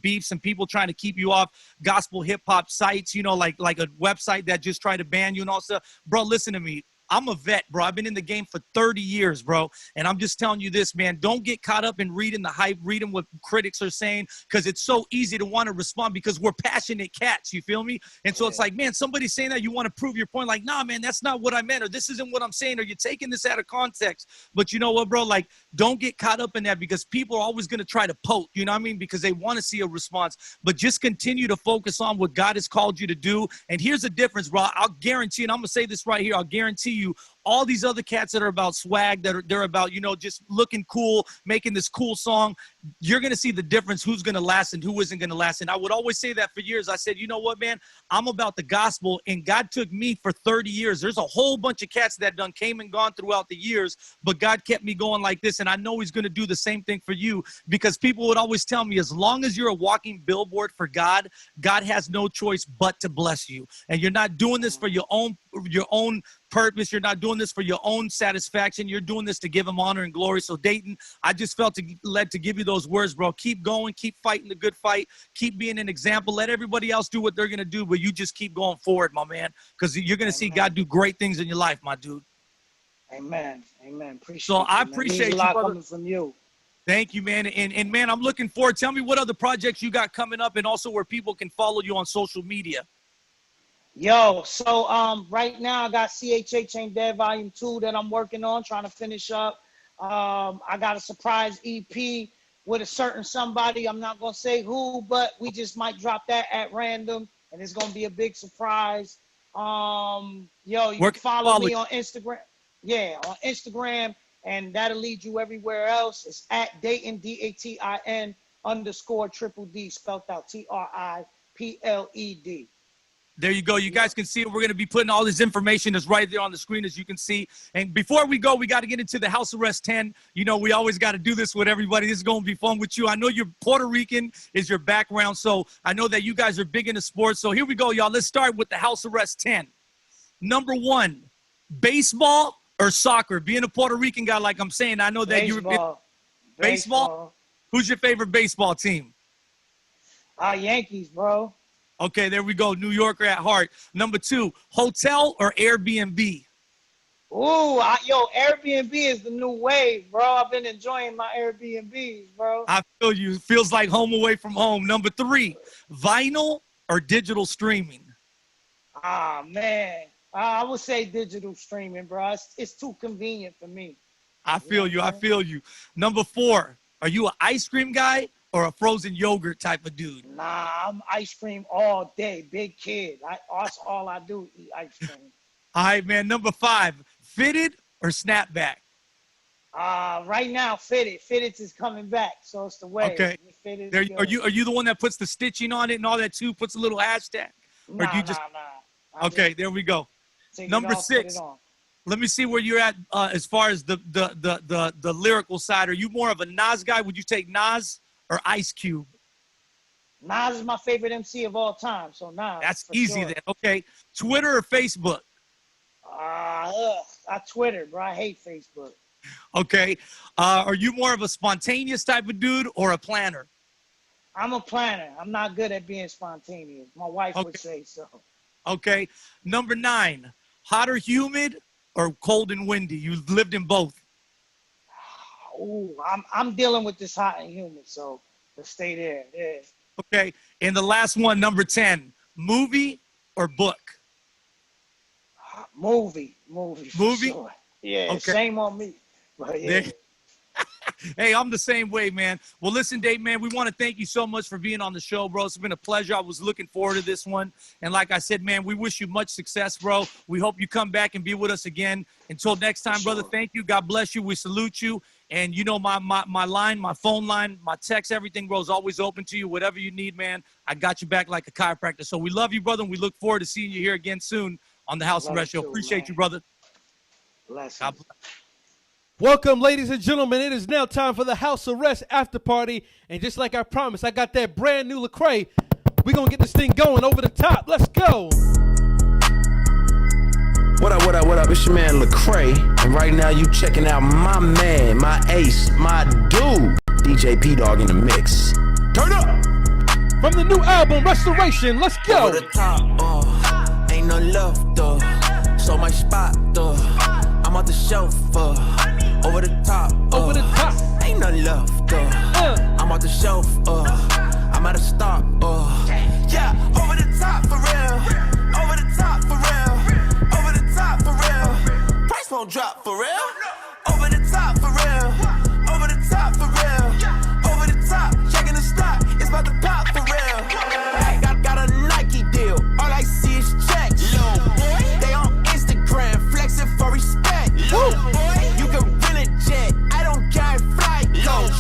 [SPEAKER 5] beefs and people trying to keep you off gospel hip hop sites, like a website that just tried to ban you and all stuff. Bro, listen to me. I'm a vet, bro. I've been in the game for 30 years, bro. And I'm just telling you this, man. Don't get caught up in reading the hype, reading what critics are saying, because it's so easy to want to respond because we're passionate cats, you feel me? And so it's like, man, somebody's saying that, you want to prove your point. Like, nah, man, that's not what I meant, or this isn't what I'm saying, or you're taking this out of context. But you know what, bro? Like, don't get caught up in that, because people are always going to try to poke, you know what I mean? Because they want to see a response. But just continue to focus on what God has called you to do. And here's the difference, bro. I'll guarantee, and I'm going to say this right here, I'll guarantee you, all these other cats that are about swag, they're about, just looking cool, making this cool song, you're going to see the difference, who's going to last and who isn't going to last. And I would always say that for years. I said, you know what, man, I'm about the gospel, and God took me for 30 years. There's a whole bunch of cats that done came and gone throughout the years, but God kept me going like this, and I know he's going to do the same thing for you, because people would always tell me, as long as you're a walking billboard for God, God has no choice but to bless you. And you're not doing this for your own purpose. You're not doing this for your own satisfaction. You're doing this to give him honor and glory. So Datin, I just felt led to give you those words, bro. Keep going, keep fighting the good fight, keep being an example. Let everybody else do what they're going to do, but you just keep going forward, my man, because you're going to see God do great things in your life, my dude.
[SPEAKER 6] Amen. Appreciate
[SPEAKER 5] so
[SPEAKER 6] you,
[SPEAKER 5] I
[SPEAKER 6] man.
[SPEAKER 5] appreciate
[SPEAKER 6] Means a lot
[SPEAKER 5] you, brother.
[SPEAKER 6] coming from you.
[SPEAKER 5] Thank you, man. And man, I'm looking forward. Tell me what other projects you got coming up, and also where people can follow you on social media.
[SPEAKER 6] Yo, so right now I got CHH Ain't Dead Volume 2 that I'm working on, trying to finish up. I got a surprise EP with a certain somebody. I'm not going to say who, but we just might drop that at random, and it's going to be a big surprise. You can follow me on Instagram. Yeah, on Instagram, and that'll lead you everywhere else. It's at Datin, DATIN _DD, spelled out TRIPLED.
[SPEAKER 5] There you go. You guys can see it. We're going to be putting all this information is right there on the screen, as you can see. And before we go, we got to get into the House Arrest 10. We always got to do this with everybody. This is going to be fun with you. I know you're Puerto Rican is your background, so I know that you guys are big into sports. So here we go, y'all. Let's start with the House Arrest 10. Number 1, baseball or soccer? Being a Puerto Rican guy, like I'm saying, I know that you're baseball. Who's your favorite baseball team?
[SPEAKER 6] Yankees, bro.
[SPEAKER 5] Okay, there we go. New Yorker at heart. Number 2, hotel or Airbnb?
[SPEAKER 6] Ooh, Airbnb is the new wave, bro. I've been enjoying my Airbnbs, bro.
[SPEAKER 5] I feel you. It feels like home away from home. Number 3, vinyl or digital streaming?
[SPEAKER 6] Man. I would say digital streaming, bro. It's too convenient for me.
[SPEAKER 5] I feel you. I feel you. Number 4, are you an ice cream guy or a frozen yogurt type of dude?
[SPEAKER 6] Nah, I'm ice cream all day. Big kid. That's all I do, eat ice cream.
[SPEAKER 5] All right, man. Number 5, fitted or snapback?
[SPEAKER 6] Right now, fitted. Fitted is coming back, so it's the way.
[SPEAKER 5] Okay.
[SPEAKER 6] Fitted,
[SPEAKER 5] Are you the one that puts the stitching on it and all that too? Puts a little hashtag? Or do you just?
[SPEAKER 6] Nah.
[SPEAKER 5] Okay, there we go. Number 6. Let me see where you're at as far as the lyrical side. Are you more of a Nas guy? Would you take Nas or Ice Cube?
[SPEAKER 6] Nas is my favorite MC of all time, so Nas.
[SPEAKER 5] That's easy
[SPEAKER 6] sure.
[SPEAKER 5] then. Okay. Twitter or Facebook?
[SPEAKER 6] I Twitter, bro. I hate Facebook.
[SPEAKER 5] Okay. Are you more of a spontaneous type of dude or a planner?
[SPEAKER 6] I'm a planner. I'm not good at being spontaneous. My wife would say so.
[SPEAKER 5] Okay. Number 9, hot or humid or cold and windy? You lived in both.
[SPEAKER 6] Ooh, I'm dealing with this hot and humid, so let's stay there. Yeah.
[SPEAKER 5] Okay. And the last one, number 10, movie or book?
[SPEAKER 6] Movie. Sure. Yeah,
[SPEAKER 5] okay.
[SPEAKER 6] Shame on me. But yeah.
[SPEAKER 5] Hey, I'm the same way, man. Well, listen, Dave, man, we want to thank you so much for being on the show, bro. It's been a pleasure. I was looking forward to this one. And like I said, man, we wish you much success, bro. We hope you come back and be with us again. Until next time, brother, thank you. God bless you. We salute you. And you know my line, my phone line, my text, everything, bro, is always open to you. Whatever you need, man, I got you back like a chiropractor. So we love you, brother, and we look forward to seeing you here again soon on the House Arrest Show. Appreciate you, brother.
[SPEAKER 6] Bless
[SPEAKER 5] God bless.
[SPEAKER 1] Welcome, ladies and gentlemen. It is now time for the House Arrest After Party. And just like I promised, I got that brand new Lecrae. We gonna get this thing going over the top. Let's go.
[SPEAKER 7] What up, what up, what up? It's your man Lecrae, and right now you checking out my man, my ace, my dude, DJ P Dog in the mix. Turn up!
[SPEAKER 1] From the new album Restoration, let's go.
[SPEAKER 7] Over the top, ain't no love though. So my spot though. I'm off the shelf, over the top,
[SPEAKER 1] Over the top.
[SPEAKER 7] ain't no love though. I'm off the shelf, I'm at a stop, yeah, over the top for real, over the top for real, over the top for real. Price won't drop for real, over the top for real, over the top for real, over the top. Checking the stock, it's about to pop for real. Got a Nike deal, all I see is checks. They on Instagram flexing for respect. You can rent a jet, I don't carry flight coach.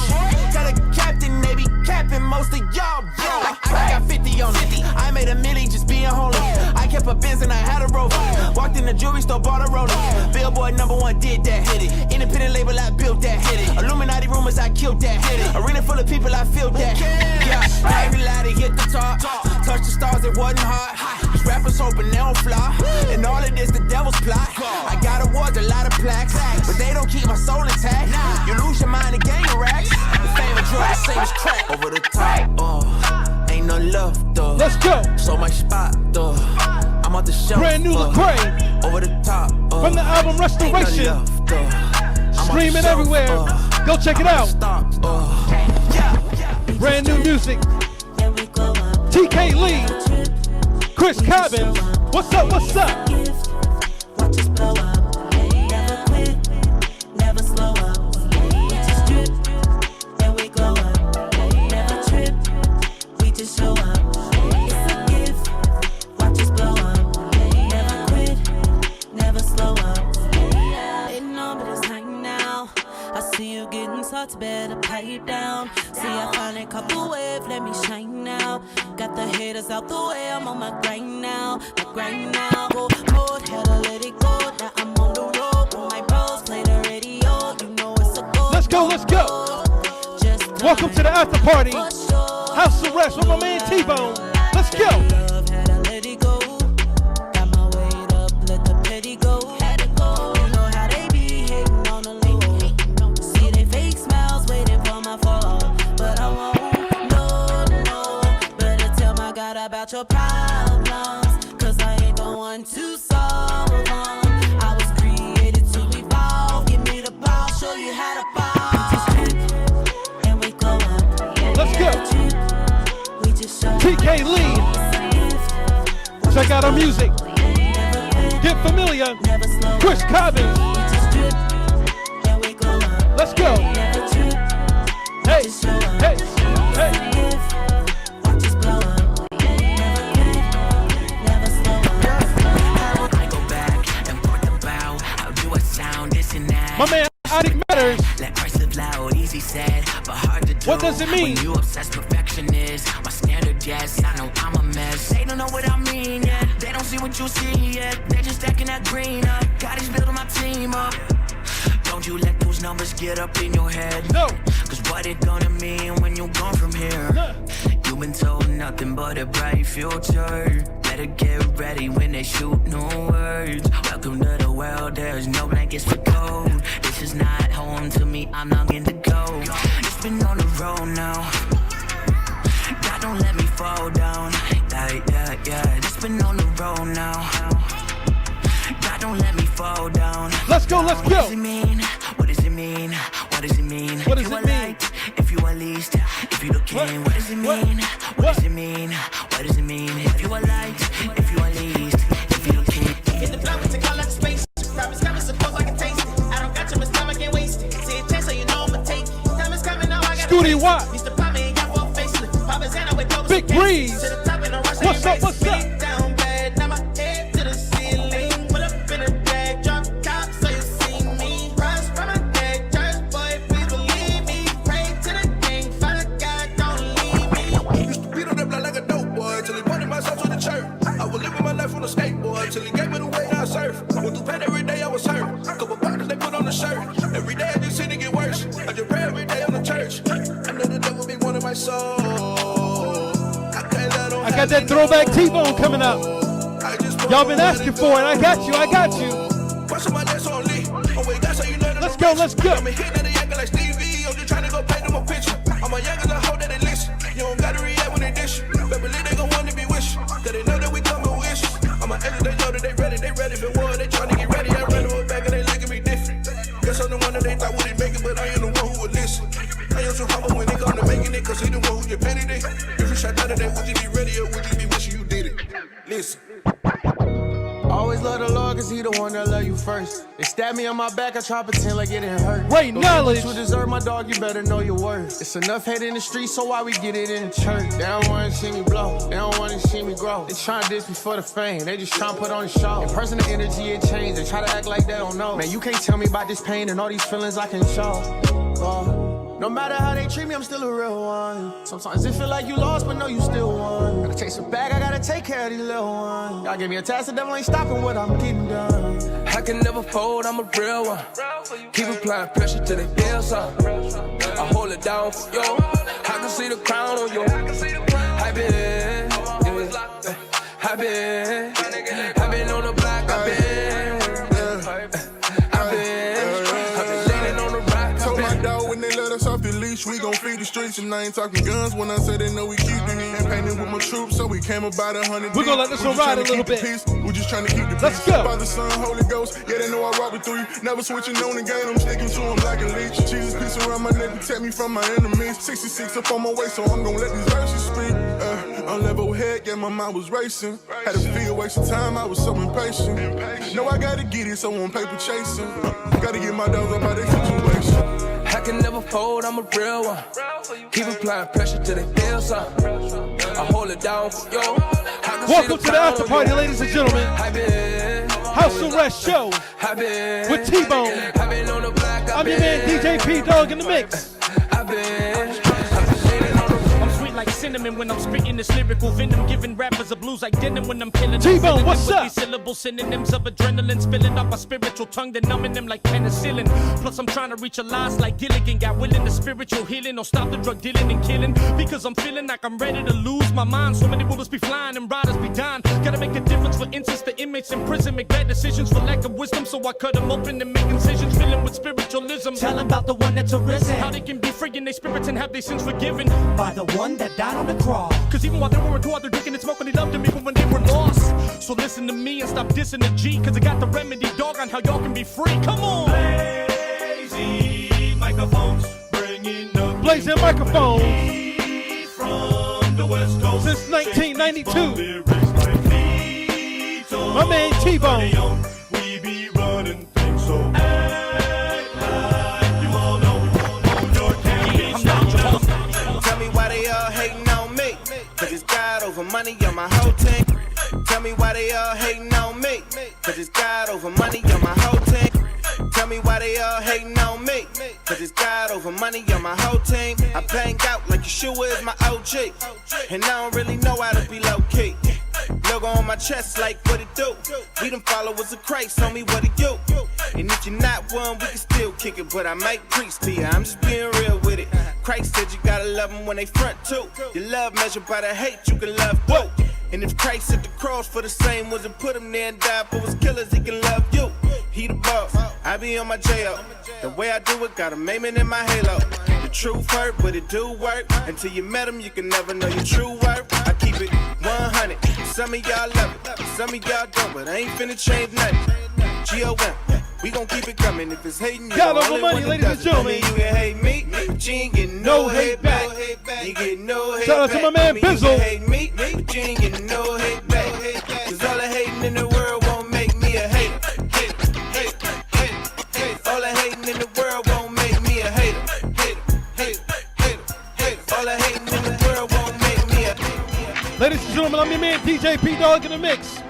[SPEAKER 7] Tell the captain they be capping most of y'all, bro. I got 50 on it. I made a million just being holy. I kept a Benz and I had a rover. Walked in the jewelry store, bought a roller. Billboard #1 did that, hit it. Independent label, I built that, hit it. Illuminati rumors, I killed that, hit it. Arena full of people, I feel that. Yeah, every ladder hit the top. Touch the stars, it wasn't hot. These rappers hoping they don't fly. And all of this, the devil's plot. I got awards, a lot of plaques, but they don't keep my soul intact. You lose your mind and gain your racks. The fame of drugs, same as crack. Over the top, ain't no love though.
[SPEAKER 1] Let's go.
[SPEAKER 7] So my spot though. I'm off the shelf.
[SPEAKER 1] Brand new Lecrae.
[SPEAKER 7] Over the top,
[SPEAKER 1] From the album Restoration. Streaming everywhere. Go check it out. Brand new music. TK Lee. Chris Cobbins. What's up? What's up?
[SPEAKER 8] Watch us blow up. Never quit, never slow up. We just drip and we glow up. Never trip, we just show up. It's a gift. Watch us blow up. Never quit, never slow up. They know but it's night now. I see you getting talked, better pipe down. See I finally caught the wave, let me shine now. Got the haters out the way, I'm on my grind now. My grind now. Go mode, had to let it go. Now I'm on the road with my bros, play the radio. You know it's a go.
[SPEAKER 1] Let's go, let's go. Welcome to the after party. House arrest with my man T-Bone. Let's go.
[SPEAKER 8] Love, had to let it go. Got my weight up, let the petty go. You know how they be hating on the low. See they fake smiles waiting for my fall. But I won't, no. Better tell my God about your problems. Cause I ain't the one to solve them. I was created to evolve. Give me the ball, show you how to ball. We just drip and we go up.
[SPEAKER 1] Let's go.
[SPEAKER 8] We just show
[SPEAKER 1] TK Lee. Check out our music. Get familiar.
[SPEAKER 8] never slow.
[SPEAKER 1] Chris Cobbins.
[SPEAKER 8] We just drip and we go up.
[SPEAKER 1] Let's go.
[SPEAKER 8] Never trip.
[SPEAKER 1] Hey,
[SPEAKER 8] Just show up.
[SPEAKER 1] hey, hey.
[SPEAKER 8] Watch us blow up. Never quit, never slow up.
[SPEAKER 9] I go back and forth about how do I sound, this and that.
[SPEAKER 1] My man Adik Matters.
[SPEAKER 9] Let Christ live loud, easy said, but hard to do.
[SPEAKER 1] What does it mean?
[SPEAKER 9] When you obsessed perfectionist, my standard, yes, I know I'm a mess. They don't know what I mean yet. They don't see what you see yet. They're just stacking that green up. God is building my team up. Don't you let those numbers get up in your head.
[SPEAKER 1] No.
[SPEAKER 9] Cause what it gonna mean when you're gone from here?
[SPEAKER 1] No.
[SPEAKER 9] You've been told nothing but a bright future. Better get ready when they shoot no words. Welcome to the world, there's no blankets for cold. This is not home to me, I'm longing to go. It's been on the road now. God don't let me fall down. Yeah. It's been on the road now. God don't let me fall down.
[SPEAKER 1] Let's go, let's
[SPEAKER 9] What does it
[SPEAKER 1] go.
[SPEAKER 9] mean? What does it mean? What does it mean?
[SPEAKER 1] What does
[SPEAKER 9] If you
[SPEAKER 1] it
[SPEAKER 9] are
[SPEAKER 1] mean?
[SPEAKER 9] light, if you are least, if you look in, what does it mean? What does it mean? What does it mean? If you are light, if you are least, if you look in.
[SPEAKER 10] Get the blood with the color space. Rappers coming, suppose I can taste it. I don't got too much time, I can't waste it. See a chance, so you know I'ma take it. Time is coming, now I gotta
[SPEAKER 1] Scooty
[SPEAKER 10] face it.
[SPEAKER 1] Watt.
[SPEAKER 10] Used to pop me and got for a facelift. Papa Zana with those
[SPEAKER 1] Big Breeze.
[SPEAKER 10] to the top and the rush.
[SPEAKER 1] What's up, what's up?
[SPEAKER 10] Down bad, now my head to the ceiling. Put up in a drag, drop top, so you see me. Rise from my head, church boy, please believe me. Pray to the king, Father God, don't leave me.
[SPEAKER 11] Used to beat on that block like a dope boy till he pointed myself to the church. I was living my life on a skateboard till he gave me the way I surf. Went through pain every day, I was hurt. Couple partners they put on the shirt. Every day I just see it get worse. I just pray every day on the church. I know the devil be wanting my soul. I can't let him
[SPEAKER 1] I got got that throwback T-Bone coming up. Y'all been asking for it. I got you. Let's go.
[SPEAKER 11] I'm a hit that they acting like Stevie. I'm just trying to go paint them a picture. I'm a young as a hoe that they listen. You don't gotta react when they dish. But believe they gon' want to be wishing. Cause they know that we coming with issues. I'm a exit, they know that they ready for war. They trying to get ready. I run them back and they look at me different. Guess I'm the one that they thought would make it, but I ain't the one who would listen. I am so humble when they come to making it, cause he the one who get petty day. If you shot down today, would you be ready or would you be wishing you did it? Listen.
[SPEAKER 7] Always love the Lord, cause he the one that love you first. They stab me on my back, I try to pretend like it didn't hurt.
[SPEAKER 1] Great knowledge.
[SPEAKER 7] You deserve, my dog, you better know your worth. It's enough hate in the streets, so why we get it in the church? They don't wanna see me blow, they don't wanna see me grow. They tryna diss me for the fame, they just tryna put on the show. In person, the energy, it changed, they try to act like they don't know. Man, you can't tell me about this pain and all these feelings I can show. No matter how they treat me, I'm still a real one. Sometimes it feel like you lost, but no, you still won. Gotta chase it back, I gotta take care of these little ones. Y'all give me a task, the devil ain't stopping what I'm getting done.
[SPEAKER 10] I can never fold, I'm a real one. Keep applying pressure till they feel something. I hold it down for you. I can see the crown on you. I've been on the block, I've been leaning on the rock.
[SPEAKER 11] Told my dog when they let us off the leash, we gon' feed the streets, and I ain't talking guns when I say they know we keep the heat. And painted with my troops, so we came about 100.
[SPEAKER 1] We're gonna let this one ride a little bit.
[SPEAKER 11] We just trying to keep the peace.
[SPEAKER 1] Let's go.
[SPEAKER 11] Father, Son, Holy Ghost, yeah, they know I rock with 3. Never switching on the game, I'm sticking to them like a leech. Jesus, peace around my neck, protect me from my enemies. 66 up on my waist, so I'm gonna let these verses speak. I'm level head, yeah, my mind was racing. Had a feel wasting time, I was so impatient. No, I gotta get it, so on paper chasing. Gotta get my dogs up out their situation.
[SPEAKER 10] I can never fold, I'm a real one. Keep applying pressure till they feel something. I hold it down for you.
[SPEAKER 1] Welcome to the after party, ladies and gentlemen. House Arrest Show with T-Bone. I'm your man DJ P Dog in the mix.
[SPEAKER 12] Like cinnamon when I'm spitting this lyrical venom, giving rappers a blues like denim when I'm killing them.
[SPEAKER 1] T-Bone, what's up?
[SPEAKER 12] These syllables, synonyms of adrenaline, spilling up my spiritual tongue, then numbing them like penicillin. Plus I'm trying to reach a last like Gilligan, got willing to spiritual healing, or stop the drug dealing and killing. Because I'm feeling like I'm ready to lose my mind. So many bullets be flying and riders be dying. Gotta make a difference, for instance, the inmates in prison make bad decisions for lack of wisdom. So I cut them open and make incisions, filling with spiritualism.
[SPEAKER 8] Tell them about the one that's arisen.
[SPEAKER 12] How they can be free in their spirits and have their sins forgiven
[SPEAKER 8] by the one that died on the cross.
[SPEAKER 12] Cause even while they were cool, they're drinking and smoking, they loved them even when they were lost. So listen to me and stop dissing the G, cause I got the remedy, dog, on how y'all can be free. Come on! Blazing microphones, bringing the
[SPEAKER 1] Blazing microphones
[SPEAKER 12] from the West Coast
[SPEAKER 1] since 1992. My man T-Bone.
[SPEAKER 12] We be running things, so act like you all know your campaign.
[SPEAKER 10] Tell me why they all hating on me. Cause it's God over money on my whole team. Tell me why they all hating on me. Cause it's God over money on my whole team. Tell me why they all hating on me. Cause it's God over money on my whole team. I bang out like Yeshua is my OG. And I don't really know how to be low key. Logo on my chest like what it do. We them followers of Christ, tell me what it do. And if you're not one, we can still kick it. But I might preach to you, I'm just being real with it. Christ said you gotta love them when they front too. Your love measured by the hate you can love both. And if Christ at the cross for the same ones and put him there and died for his killers, he can love you. He the boss, I be on my J.O. The way I do it, got a maiming in my halo. The truth hurt, but it do work. Until you met him, you can never know your true worth. I keep it 100. Some of y'all love it, some of y'all don't, but I ain't finna change nothing. G.O.M. We gon' keep it coming. If it's hating, you
[SPEAKER 1] got over money, ladies and gentlemen.
[SPEAKER 10] You can hate me, but you ain't getting no hate back. You get no hate back.
[SPEAKER 1] Shout out to my man Bizzle.
[SPEAKER 10] You can hate me, but you ain't getting no hate back. Cause all the hating in the world won't make me a hater. All the hating in the world won't make me a hater. All the hating in the world won't make me a hater.
[SPEAKER 1] Ladies and gentlemen, I'm your man DJ P Dog in the mix.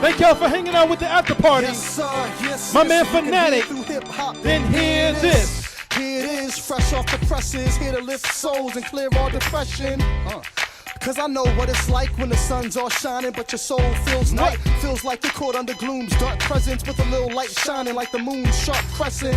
[SPEAKER 1] Thank y'all for hanging out with the after party.
[SPEAKER 13] Yes, sir. Yes,
[SPEAKER 1] my man
[SPEAKER 13] you can
[SPEAKER 1] Fanatic.
[SPEAKER 13] hear through hip-hop.
[SPEAKER 1] Then hear this.
[SPEAKER 13] Here it is, fresh off the presses, here to lift souls and clear all depression. Cause I know what it's like when the sun's all shining, but your soul feels night. Feels like you're caught under gloom's dark presence with a little light shining like the moon's sharp crescent.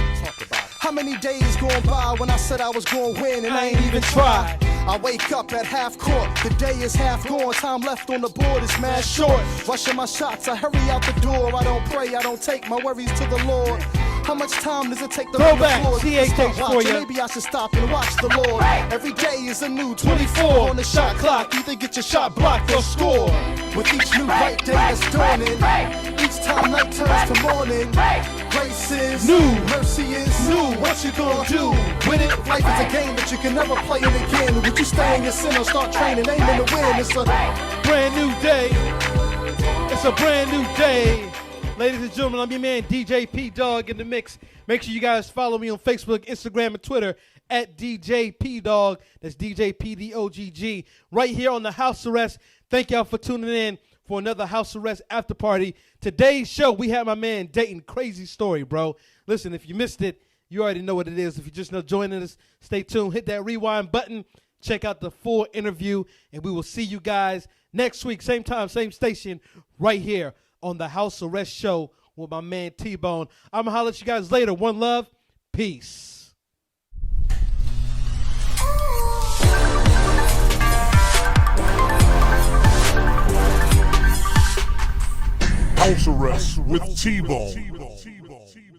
[SPEAKER 13] How many days going by when I said I was gonna win and I ain't even tried? I wake up at half court, the day is half gone, time left on the board is mad short. Rushing my shots, I hurry out the door. I don't pray, I don't take my worries to the Lord. How much time does it take to
[SPEAKER 1] Throw
[SPEAKER 13] run the
[SPEAKER 1] back,
[SPEAKER 13] floor?
[SPEAKER 1] CHH
[SPEAKER 13] Stop
[SPEAKER 1] for
[SPEAKER 13] watching.
[SPEAKER 1] ya.
[SPEAKER 13] Maybe I should stop and watch the Lord. Every day is a new 24 on the shot clock. Either get your shot blocked or score. With each new right day that's dawning, each time night turns to morning. Grace is
[SPEAKER 1] new,
[SPEAKER 13] mercy is new. What you gonna do with it? Life is a game that you can never play it again. Would you stay in your sin or start training, aiming to win? It's a
[SPEAKER 1] brand new day. It's a brand new day. Ladies and gentlemen, I'm your man DJ P Dog in the mix. Make sure you guys follow me on Facebook, Instagram, and Twitter at DJ P Dog. That's DJ PDOGG. Right here on the House Arrest. Thank y'all for tuning in for another House Arrest after party. Today's show, we have my man Datin. Crazy story, bro. Listen, if you missed it, you already know what it is. If you're just now joining us, stay tuned. Hit that rewind button. Check out the full interview, and we will see you guys next week, same time, same station, right here on the House Arrest Show with my man T-Bone. I'm going to holler at you guys later. One love. Peace.
[SPEAKER 2] House Arrest with T-Bone.